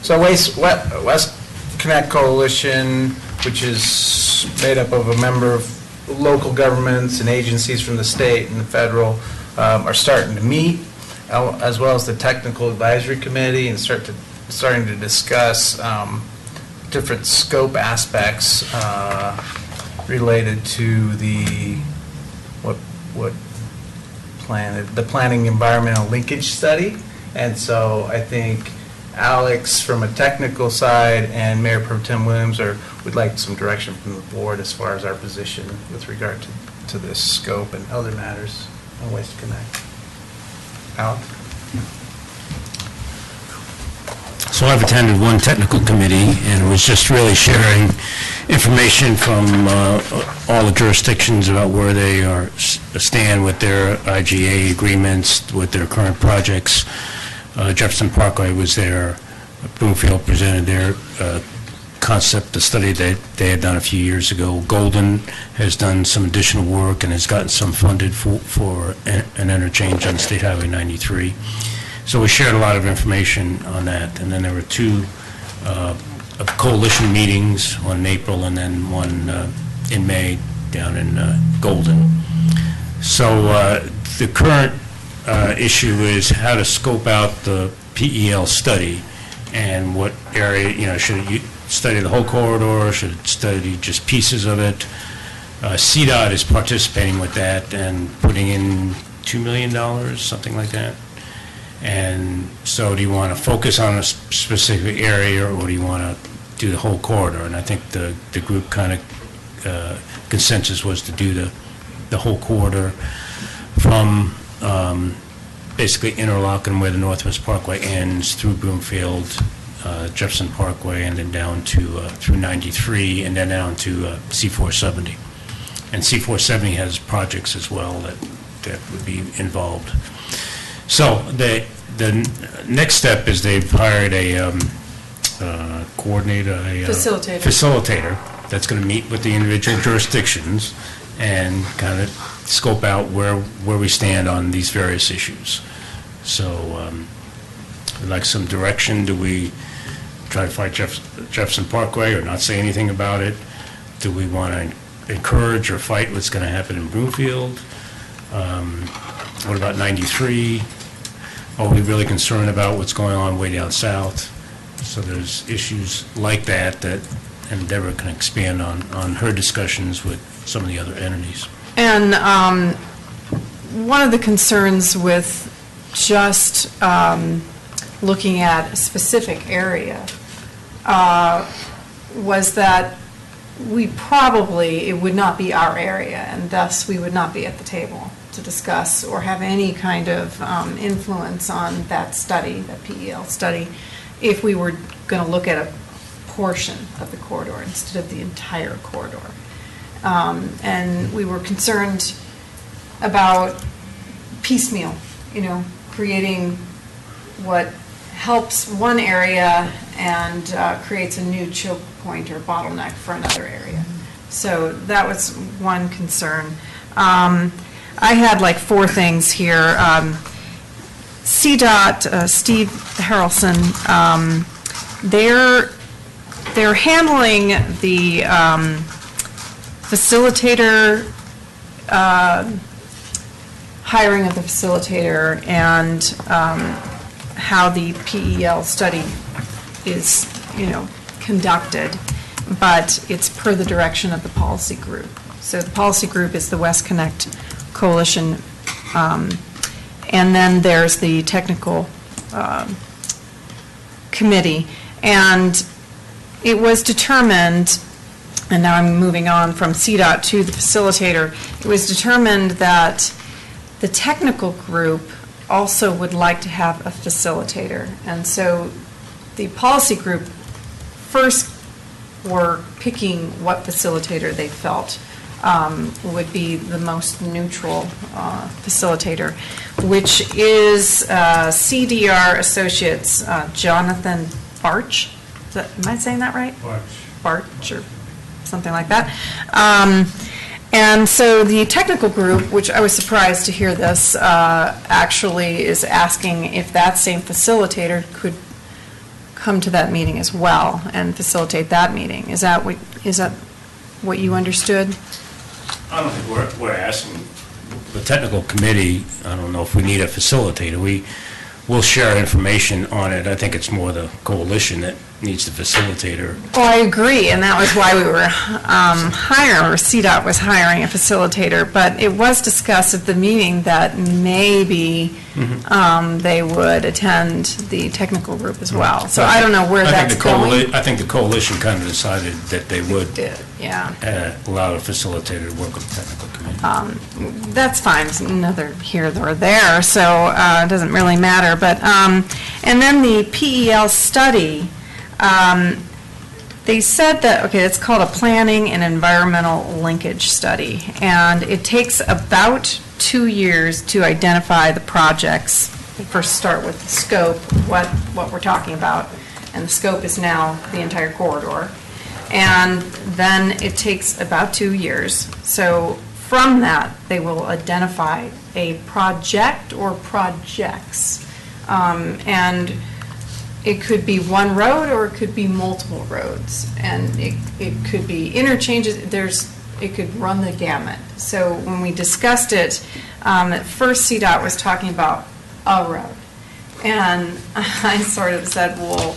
So West Connect Coalition, which is made up of a member of local governments and agencies from the state and the federal, are starting to meet, as well as the Technical Advisory Committee, and starting to discuss different scope aspects related to the planning environmental linkage study. And so I think Alex from a technical side and Mayor Pro Tem Williams would like some direction from the board as far as our position with regard to this scope and other matters on Waste Connect. Alex? So I've attended one technical committee, and was just really sharing information from all the jurisdictions about where they stand with their IGA agreements, with their current projects. Jefferson Parkway was there. Broomfield presented their concept, the study that they had done a few years ago. Golden has done some additional work and has gotten some funded for an interchange on State Highway 93. So we shared a lot of information on that, and then there were two coalition meetings, one in April and then one in May down in Golden. So the current issue is how to scope out the PEL study and what area, should it study the whole corridor, should it study just pieces of it? CDOT is participating with that and putting in $2 million, something like that. And so do you want to focus on a specific area, or do you want to do the whole corridor? And I think the group kind of consensus was to do the whole corridor from basically interlocking where the Northwest Parkway ends through Broomfield, Jefferson Parkway, and then down to through 93, and then down to C470. And C470 has projects as well that would be involved. So the next step is they've hired a coordinator, facilitator that's going to meet with the individual jurisdictions and kind of scope out where we stand on these various issues. So we'd like some direction. Do we try to fight Jefferson Parkway or not say anything about it? Do we want to encourage or fight what's going to happen in Broomfield? What about 93? Are we really concerned about what's going on way down south? So there's issues like that and Deborah can expand on her discussions with some of the other entities. And one of the concerns with just looking at a specific area was that it would not be our area, and thus we would not be at the table to discuss or have any kind of influence on that study, that PEL study, if we were going to look at a portion of the corridor instead of the entire corridor. And we were concerned about piecemeal, creating what helps one area and creates a new choke point or bottleneck for another area. So that was one concern. I had like 4 things here. CDOT, Steve Harrelson, they're handling the facilitator, hiring of the facilitator, and how the PEL study is, conducted, but it's per the direction of the policy group. So the policy group is the West Connect Coalition, and then there's the technical committee. And it was determined, and now I'm moving on from CDOT to the facilitator, it was determined that the technical group also would like to have a facilitator. And so the policy group first were picking what facilitator they felt would be the most neutral facilitator, which is CDR Associates, Jonathan Barch. Am I saying that right? Barch or something like that. And so the technical group, which I was surprised to hear this, actually is asking if that same facilitator could come to that meeting as well and facilitate that meeting. Is that what you understood? I don't think we're asking the technical committee, I don't know if we need a facilitator. We'll share information on it. I think it's more the coalition that needs the facilitator. Well, I agree, and that was why we were hiring, or CDOT was hiring a facilitator, but it was discussed at the meeting that maybe they would attend the technical group as well. So I don't know where that's going. I think the coalition kind of decided that they would Yeah. allow the facilitator to work with the technical committee. That's fine, it's neither here nor there, so it doesn't really matter. But, and then the PEL study, they said that, okay, it's called a planning and environmental linkage study, and it takes about 2 years to identify the projects. We first start with the scope, what we're talking about, and the scope is now the entire corridor. And then it takes about 2 years. So from that, they will identify a project or projects. And it could be one road or it could be multiple roads. And it could be interchanges. It could run the gamut. So when we discussed it, at first CDOT was talking about a road. And I sort of said, well,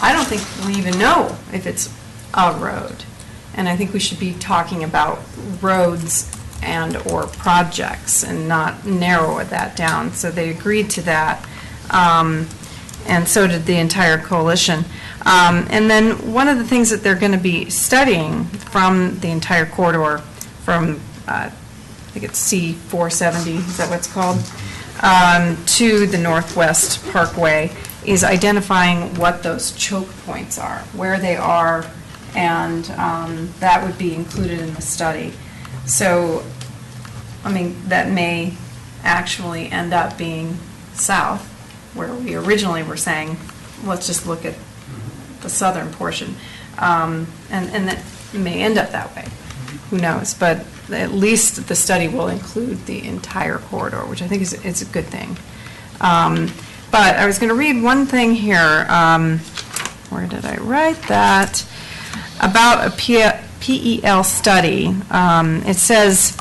I don't think we even know if it's a road. And I think we should be talking about roads and or projects and not narrow that down. So they agreed to that. And so did the entire coalition. And then one of the things that they're going to be studying from the entire corridor, from I think it's C470, is that what it's called, to the Northwest Parkway, is identifying what those choke points are, where they are, and that would be included in the study. So, I mean, that may actually end up being south, where we originally were saying, let's just look at the southern portion. And that may end up that way. Who knows? But at least the study will include the entire corridor, which I think is a good thing. But I was going to read one thing here. Where did I write that? About a PEL study. It says,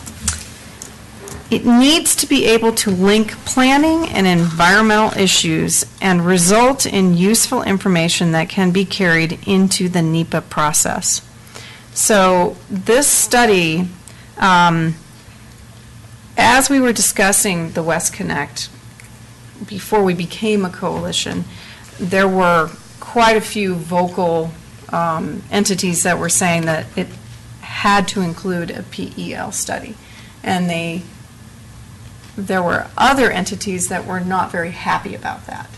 it needs to be able to link planning and environmental issues and result in useful information that can be carried into the NEPA process. So this study, as we were discussing the West Connect before we became a coalition, there were quite a few vocal entities that were saying that it had to include a PEL study. And there were other entities that were not very happy about that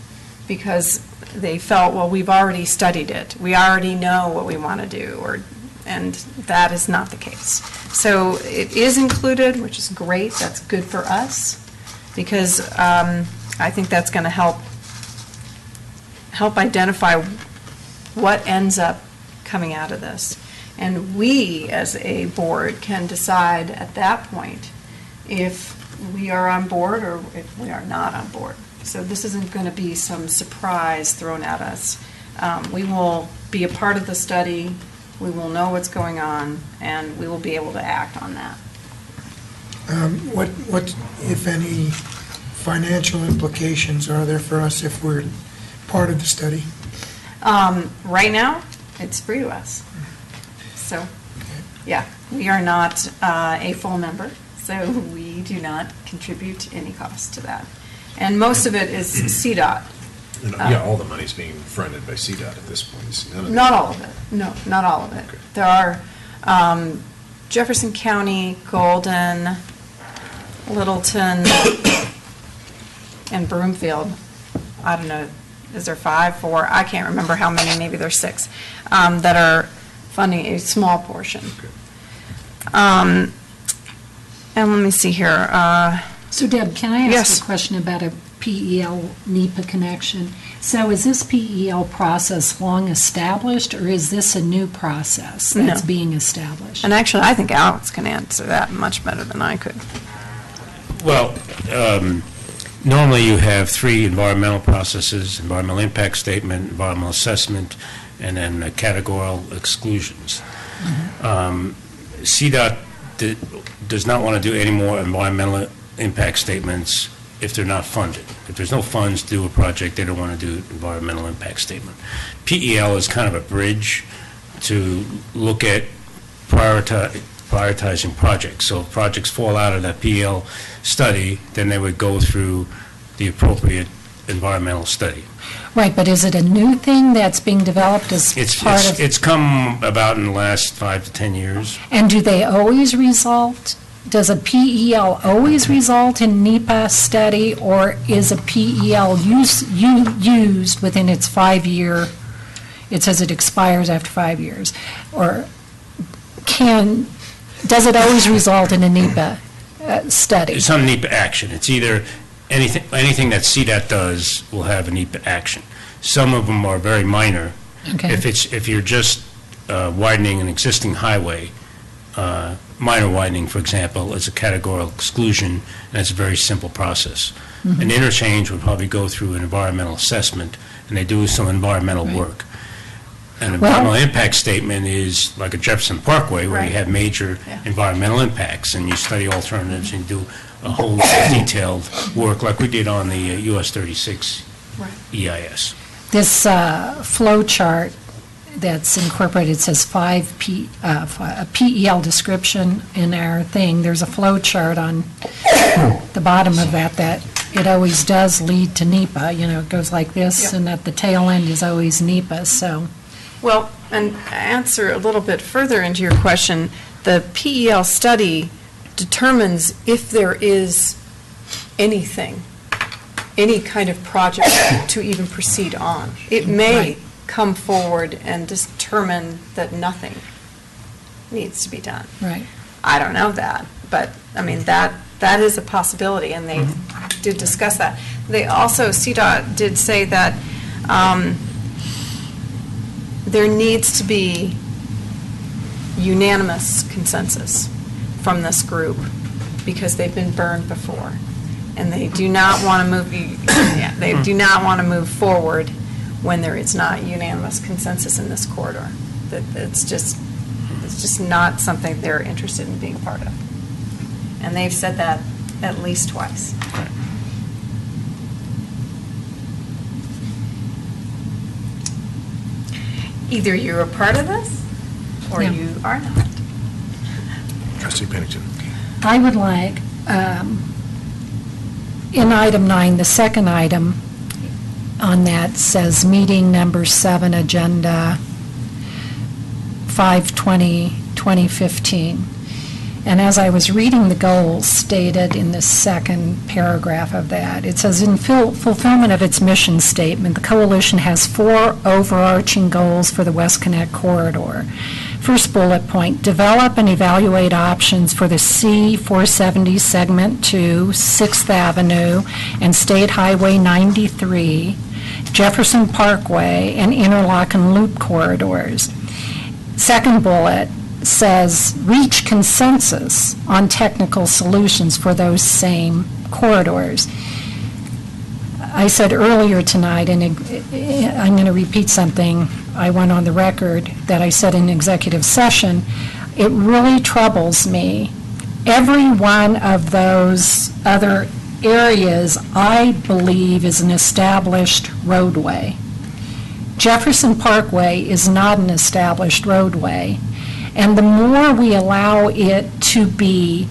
because they felt, well, we've already studied it. We already know what we want to do, and that is not the case. So it is included, which is great. That's good for us because I think that's going to help identify what ends up coming out of this. And we, as a board, can decide at that point if we are on board or if we are not on board. So this isn't going to be some surprise thrown at us. We will be a part of the study, we will know what's going on, and we will be able to act on that. What, if any, financial implications are there for us if we're part of the study? Right now, it's free to us. So, yeah, we are not a full member, so we do not contribute any cost to that. And most of it is CDOT. Yeah, all the money's being fronted by CDOT at this point. So Not all of it. No, not all of it. Okay. There are Jefferson County, Golden, Littleton, and Broomfield. I don't know, is there 5, 4? I can't remember how many, maybe there's 6, that are funding a small portion. Okay. And let me see here. So Deb, can I ask Yes. a question about a PEL NEPA connection? So is this PEL process long established, or is this a new process that's No. being established? And actually, I think Alex can answer that much better than I could. Well, normally you have 3 environmental processes: environmental impact statement, environmental assessment, and then categorical exclusions. CDOT does not want to do any more environmental impact statements if they're not funded. If there's no funds to do a project, they don't want to do environmental impact statement. PEL is kind of a bridge to look at prioritizing projects. So if projects fall out of that PEL study, then they would go through the appropriate environmental study. Right, but is it a new thing that's being developed as part of? It's come about in the last 5 to 10 years. And do they always result? Does a PEL always result in NEPA study, or is a PEL used within its 5-year, it says it expires after 5 years, or does it always result in a NEPA study? Some NEPA action. It's either anything that CDOT does will have a NEPA action. Some of them are very minor. Okay. If you're just widening an existing highway, minor widening, for example, is a categorical exclusion, and it's a very simple process. Mhm. An interchange would probably go through an environmental assessment, and they do some environmental work. An environmental impact statement is like a Jefferson Parkway, where you have major environmental impacts, and you study alternatives and do a whole detailed work, like we did on the US 36 EIS. This flow chart that's incorporated says a PEL description in our thing. There's a flow chart on the bottom of that it always does lead to NEPA. You know, it goes like this, and at the tail end is always NEPA, so. Well, and answer a little bit further into your question, the PEL study determines if there is anything, any kind of project to even proceed on. It may come forward and determine that nothing needs to be done. Right. I don't know that, but, I mean, that is a possibility, and they did discuss that. They also, CDOT did say that there needs to be unanimous consensus from this group, because they've been burned before, and they do not want to move. They do not want to move forward when there is not unanimous consensus in this corridor. That it's just not something they're interested in being part of, and they've said that at least twice. Either you're a part of this, or you are not. Trustee Pennington. I would like, in item 9, the second item on that says meeting number 7, agenda 5/20/2015. And as I was reading the goals stated in the second paragraph of that, it says, in fulfillment of its mission statement, the coalition has 4 overarching goals for the West Connect corridor. First bullet point, develop and evaluate options for the C-470 Segment 2, 6th Avenue, and State Highway 93, Jefferson Parkway, and Interlochen Loop corridors. Second bullet says, reach consensus on technical solutions for those same corridors. I said earlier tonight, and I'm going to repeat something I went on the record that I said in executive session, it really troubles me. Every one of those other areas, I believe, is an established roadway. Jefferson Parkway is not an established roadway. And the more we allow it to be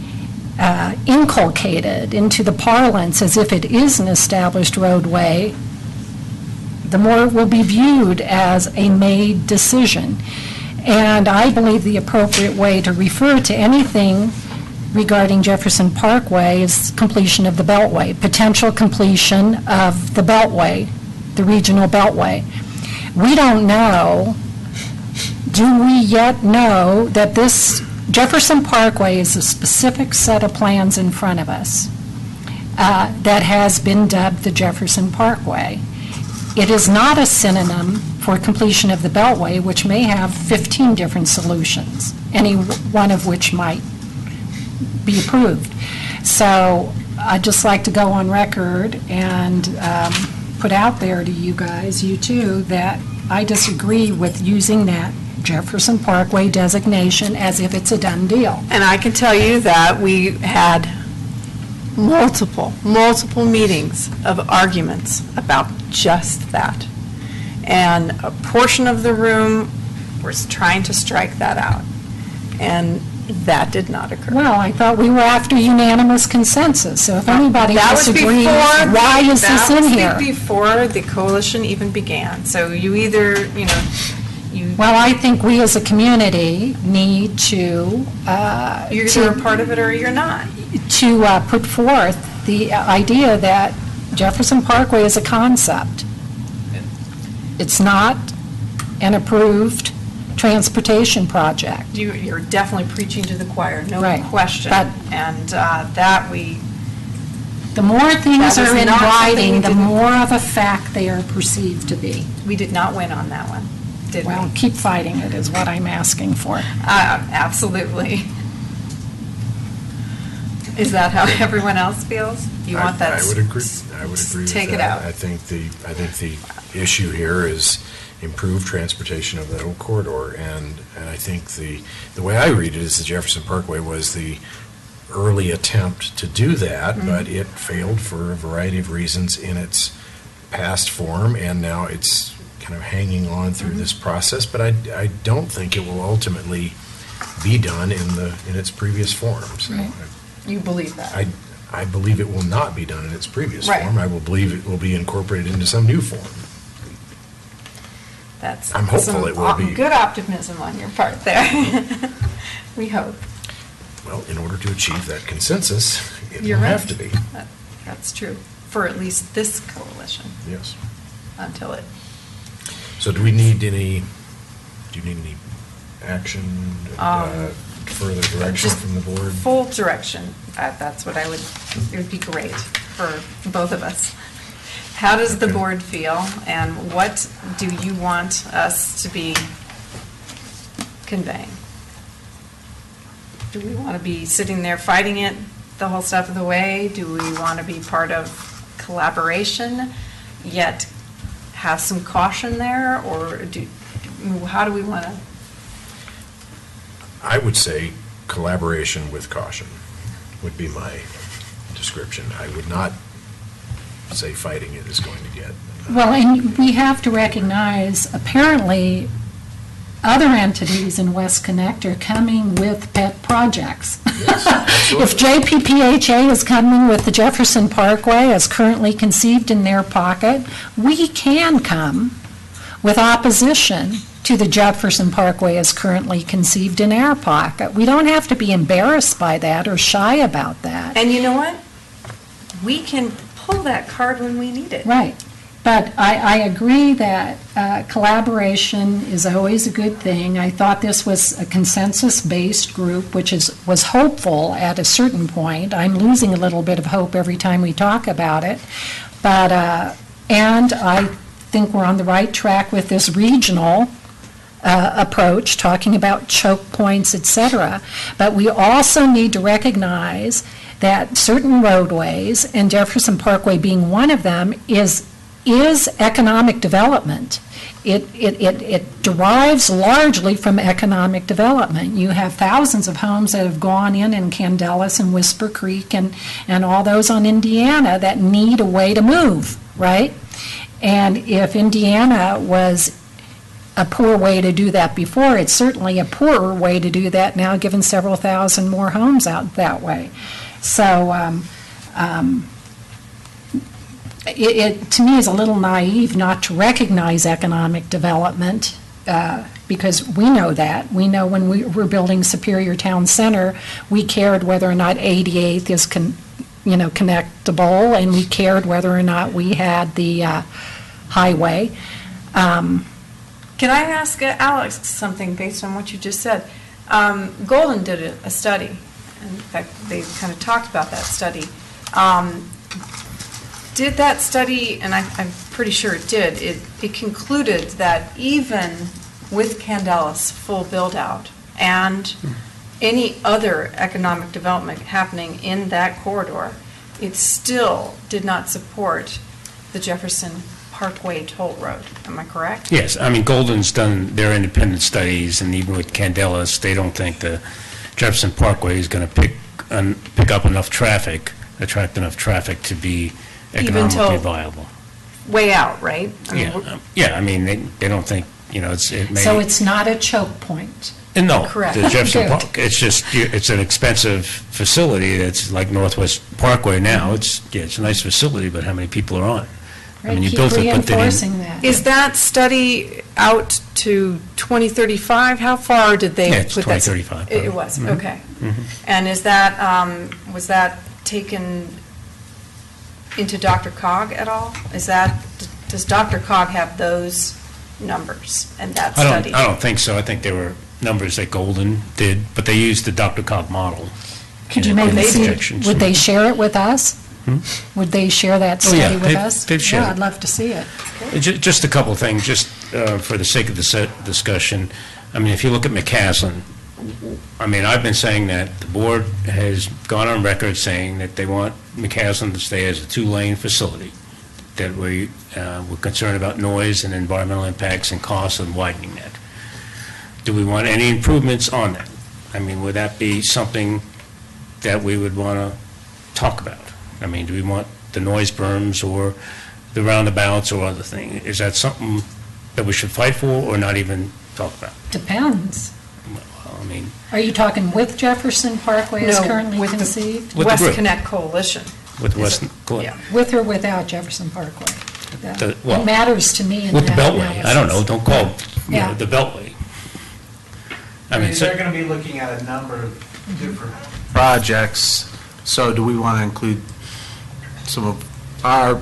inculcated into the parlance as if it is an established roadway, the more it will be viewed as a made decision. And I believe the appropriate way to refer to anything regarding Jefferson Parkway is completion of the Beltway, potential completion of the Beltway, the regional Beltway. We don't know, do we yet know that this Jefferson Parkway is a specific set of plans in front of us that has been dubbed the Jefferson Parkway. It is not a synonym for completion of the Beltway, which may have 15 different solutions, any one of which might be approved. So I'd just like to go on record and put out there to you guys, you too, that I disagree with using that Jefferson Parkway designation as if it's a done deal. And I can tell you that we had multiple meetings of arguments about just that. And a portion of the room was trying to strike that out. And that did not occur. Well, I thought we were after unanimous consensus, so if anybody That was disagrees, before- why is this in here? That was before the coalition even began. So you either, you... Well, I think we as a community need to... You're either a part of it or you're not. To put forth the idea that Jefferson Parkway is a concept. It's not an approved transportation project. You're definitely preaching to the choir, no Right. question. But- And that we... The more things That was are in not something writing, we the did- more of a fact they are perceived to be. We did not win on that one, did we? Well, keep fighting it is what I'm asking for. Absolutely. Is that how everyone else feels? You want that? I would agree. I would agree with Take it that. out. I think the issue here is improved transportation of that whole corridor, and I think the way I read it is the Jefferson Parkway was the early attempt to do that, but it failed for a variety of reasons in its past form, and now it's kind of hanging on through this process. But I don't think it will ultimately be done in its previous form. So Right. You believe that? I believe it will not be done in its previous Right. form. I will believe it will be incorporated into some new form. That's I'm hopeful some it will be. Good optimism on your part there. We hope. Well, in order to achieve that consensus, it You're will right. have to be. That's true, for at least this coalition, Yes. until it... So do you need any action, further direction Just from the board? Full direction. That's what it would be great for both of us. How does the board feel, and what do you want us to be conveying? Do we want to be sitting there fighting it the whole step of the way? Do we want to be part of collaboration, yet have some caution there, or how do we want to? I would say collaboration with caution would be my description. I would not say fighting it is going to get. Well, and we have to recognize, apparently, other entities in West Connect are coming with pet projects. If JPPHA is coming with the Jefferson Parkway as currently conceived in their pocket, we can come with opposition to the Jefferson Parkway as currently conceived in our pocket. We don't have to be embarrassed by that or shy about that. And you know what? We can pull that card when we need it. Right. But I agree that collaboration is always a good thing. I thought this was a consensus-based group, which was hopeful at a certain point. I'm losing a little bit of hope every time we talk about it. But, and I think we're on the right track with this regional approach, talking about choke points, et cetera. But we also need to recognize that certain roadways, and Jefferson Parkway being one of them, is economic development. It derives largely from economic development. You have thousands of homes that have gone in Candelas and Whisper Creek and all those on Indiana that need a way to move, right? And if Indiana was a poor way to do that before, it's certainly a poorer way to do that now, given several thousand more homes out that way. So it to me is a little naive not to recognize economic development because we know that. We know when we were building Superior Town Center, we cared whether or not 88th is connectable, and we cared whether or not we had the highway. Can I ask Alex something based on what you just said? Golden did a study. In fact, they kind of talked about that study. Did that study, and I'm pretty sure it did, it concluded that even with Candelas full build-out and any other economic development happening in that corridor, it still did not support the Jefferson Parkway toll road. Am I correct? Yes, I mean, Golden's done their independent studies, and even with Candelas, they don't think the Jefferson Parkway is going to pick up enough traffic, attract enough traffic to be economically till- viable. Way out, right? I mean, Yeah, I mean, they don't think, it may... So it's not a choke point. No, Correct. the Jefferson Good. Park, it's just, it's an expensive facility that's like Northwest Parkway now. It's a nice facility, but how many people are on it? I mean, you Keep built it, but they reinforcing didn't... that. Is that study out to 2035? How far did they Yeah, it's put that? 2035. It was, Mhm. okay. And is that, was that taken into DRCOG at all? Does DRCOG have those numbers and that study? I don't think so. I think they were numbers that Golden did, but they used the DRCOG model. Could you in maybe their see, projections. would they share it with us? Would they share that Oh, yeah, study with they've- us? they've shared Yeah, it. I'd love to see it. Just a couple of things, just for the sake of the discussion. I mean, if you look at McCaslin, I mean, I've been saying that the board has gone on record saying that they want McCaslin to stay as a two-lane facility, that we're concerned about noise and environmental impacts and costs and widening that. Do we want any improvements on that? I mean, would that be something that we would want to talk about? I mean, do we want the noise berms or the roundabouts or other thing? Is that something that we should fight for or not even talk about? Depends. Well, I mean, Are you talking with Jefferson Parkway as No, currently with the- conceived? With the West group. Connect Coalition. with Is West, it- yeah. With or without Jefferson Parkway? well, It matters to me in that with the Beltway, I don't know, analysis. don't call, Yeah. the Beltway. I mean, They're going to be looking at a number of different projects, so do we want to include some of our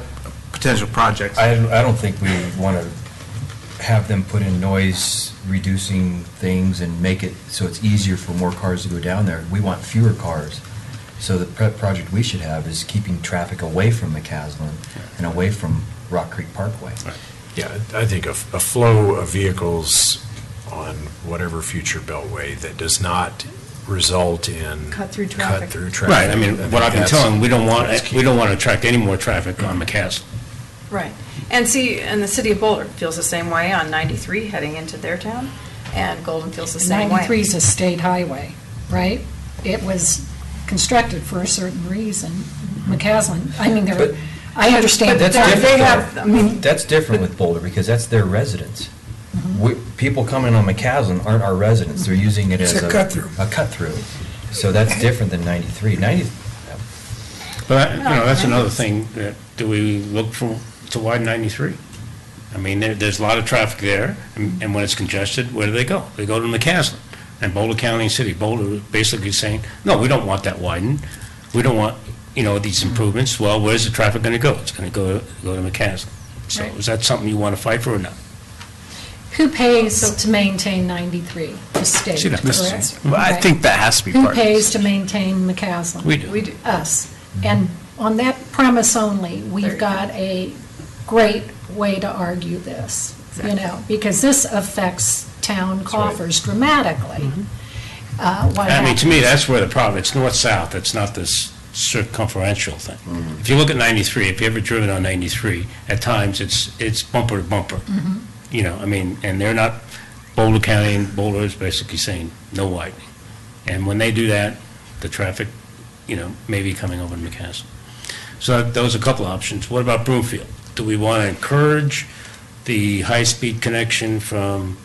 potential projects? I don't think we want to have them put in noise-reducing things and make it so it's easier for more cars to go down there. We want fewer cars. So the project we should have is keeping traffic away from McCaslin and away from Rock Creek Parkway. Yeah, I think a flow of vehicles on whatever future beltway that does not result in Cut through traffic. Right, I mean, what I've been that's- telling, we don't that's key. want to attract any more traffic on McCaslin. Right. And see, and the city of Boulder feels the same way on 93 heading into their town, and Golden feels the same way. 93 is a state highway, right? It was constructed for a certain reason. McCaslin, I mean, But- I understand. That's They different, have- though. I mean- That's different with Boulder, because that's their residents. People coming on McCaslin aren't our residents, they're using it as It's a cut-through. a cut-through. So that's different than 93. 90, But, that's another thing, that, do we look to widen 93? I mean, there's a lot of traffic there, and when it's congested, where do they go? They go to McCaslin. And Boulder County and City, Boulder is basically saying, no, we don't want that widened. We don't want, these improvements. Well, where's the traffic going to go? It's going to go to McCaslin. So Right. is that something you want to fight for or not? Who pays to maintain 93? The state, See, that- this- correct? Well, I Right. think that has to be Who part of this. pays to maintain McCaslin? We do. We do. Us. And on that premise only, There we've you got a great way to argue this, because this affects town coffers dramatically. What I mean, to me, happens- that's where the problem, it's north-south, it's not this circumferential thing. If you look at 93, if you ever driven on 93, at times, it's bumper to bumper. And they're not, Boulder County and Boulder is basically saying, no widening. And when they do that, the traffic, may be coming over to McCaslin. So those are a couple of options. What about Broomfield? Do we want to encourage the high-speed connection from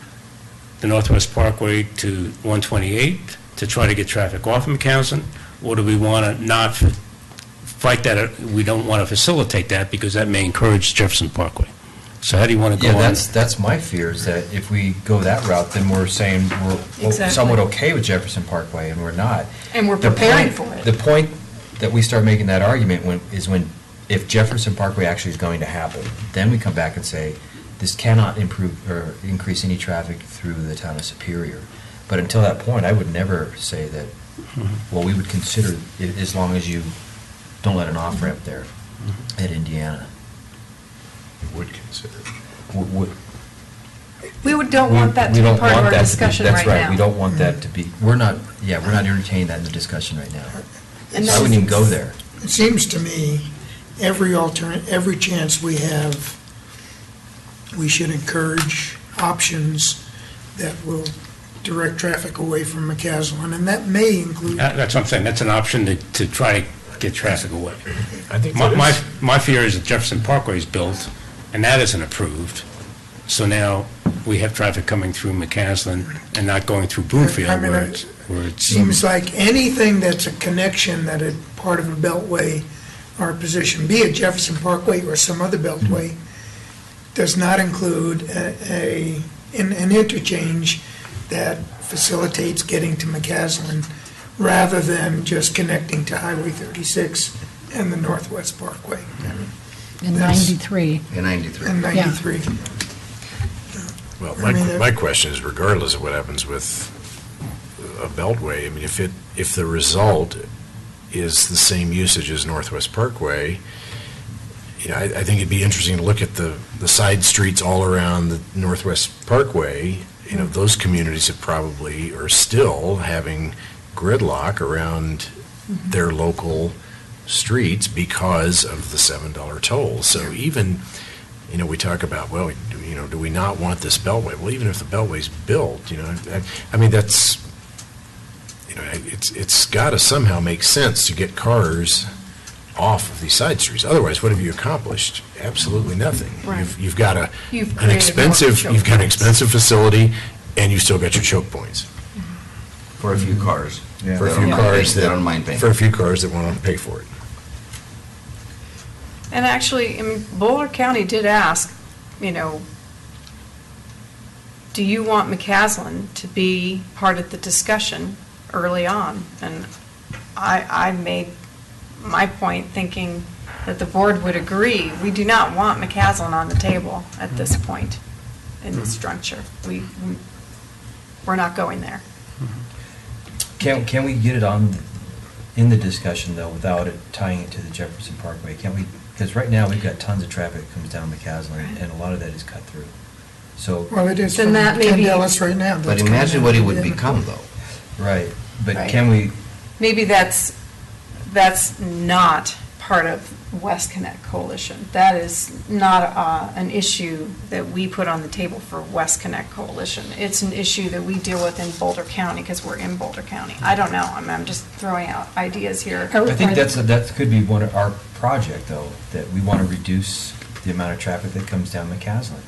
the Northwest Parkway to 128 to try to get traffic off of McCaslin? Or do we want to not fight that? We don't want to facilitate that because that may encourage Jefferson Parkway. So how do you want to go yeah, on? that's my fear, is that if we go that route, then we're saying we're Exactly. somewhat okay with Jefferson Parkway, and we're not. And we're The preparing point- for it. The point that we start making that argument is when, if Jefferson Parkway actually is going to happen, then we come back and say, this cannot improve or increase any traffic through the town of Superior. But until that point, I would never say that, well, we would consider, as long as you don't let an off-ramp there at Indiana. Would consider. Don't want that to be part of our discussion right now. That's right, we don't want that to be, we're not entertaining that in the discussion right now. And I wouldn't even go there. It seems to me, every chance we have, we should encourage options that will direct traffic away from McCaslin, and that may include. That's what I'm saying, that's an option to try to get traffic away. I think My fear is that Jefferson Parkway is built, and that isn't approved, so now we have traffic coming through McCaslin and not going through Broomfield, I mean, where it's... Seems like anything that's a connection that is part of a beltway or a position, be it Jefferson Parkway or some other beltway, does not include an interchange that facilitates getting to McCaslin rather than just connecting to Highway 36 and the Northwest Parkway. In 93. In 93. And 93. Well, I mean, my question is, regardless of what happens with a beltway, I mean, if the result is the same usage as Northwest Parkway, you know, I think it'd be interesting to look at the side streets all around the Northwest Parkway. You know, those communities have probably, are still having gridlock around their local streets because of the $7 toll. So even, you know, we talk about, well, you know, do we not want this beltway? Well, even if the beltway's built, you know, I mean, that's, you know, it's got to somehow make sense to get cars off of these side streets. Otherwise, what have you accomplished? Absolutely nothing. Right. You've got an created expensive, more you've got an choke expensive facility, and you've still got your choke points. For a few cars. For a few cars They don't mind paying. for a few cars that want to pay for it. And actually, I mean, Boulder County did ask, you know, do you want McCaslin to be part of the discussion early on? And I made my point thinking that the board would agree. We do not want McCaslin on the table at this point, in this juncture. We're not going there. Can we get it on, in the discussion, though, without it tying it to the Jefferson Parkway? Can't we, because right now, we've got tons of traffic that comes down McCaslin, and a lot of that is cut through. So... Well, it is Then from that may be- Candelas right now. But imagine what it would become, though. Right, but Right. can we, Maybe that's not part of West Connect Coalition. That is not an issue that we put on the table for West Connect Coalition. It's an issue that we deal with in Boulder County because we're in Boulder County. I don't know. I'm just throwing out ideas here. I think that could be one of our project, though, that we want to reduce the amount of traffic that comes down McCaslin.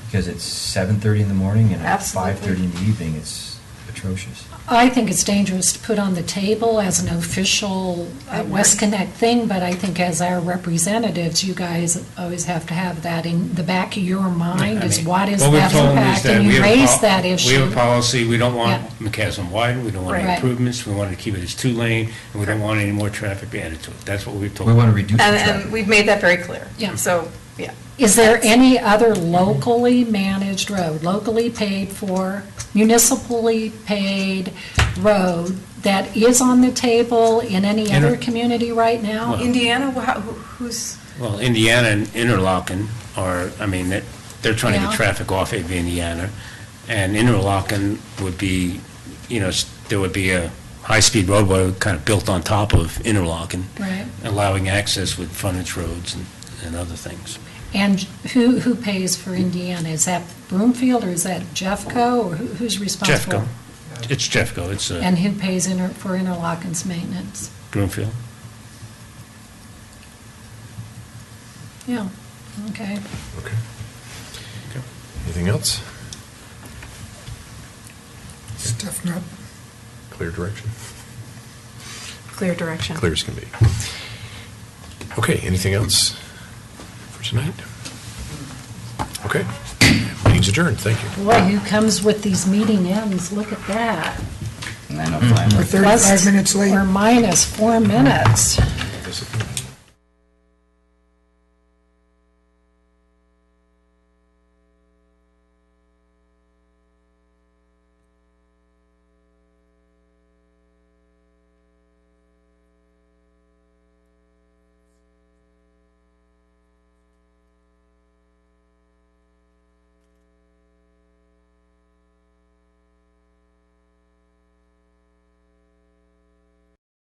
Because it's 7:30 in the morning and at Absolutely. 5:30 in the evening, it's atrocious. I think it's dangerous to put on the table as an official West Connect thing, but I think as our representatives, you guys always have to have that in the back of your mind, is what is What we've that told them is impact? that And we you have a raise that issue. We have a policy, we don't want Yeah. McCaslin widened, we don't want any Right. improvements, we want to keep it as two-lane, and we don't want any more traffic added to it. That's what we've told We them. want to reduce the And traffic. we've made that very clear. Yeah. So, yeah. Is there any other locally managed road, locally paid for, municipally paid road that is on the table in any other community right now? Well- Indiana, who's, Well, Indiana and Interlochen are, I mean, they're trying to Yeah. get traffic off of Indiana, and Interlochen would be, you know, there would be a high-speed roadway kind of built on top of Interlochen, Right. allowing access with frontage roads and other things. And who pays for Indiana? Is that Broomfield, or is that Jeffco, or who's responsible? Jeffco. It's Jeffco, it's And who pays for Interlochen's maintenance? Broomfield. Yeah, okay. Okay. Anything else? Stuff not. Clear direction? clear direction? Clear as can be. Okay, anything else for tonight? Okay, meeting's adjourned, thank you. Boy, who comes with these meeting ends? Look at that. 9:05. We're 35 minutes late. We're minus 4 minutes. Discipline.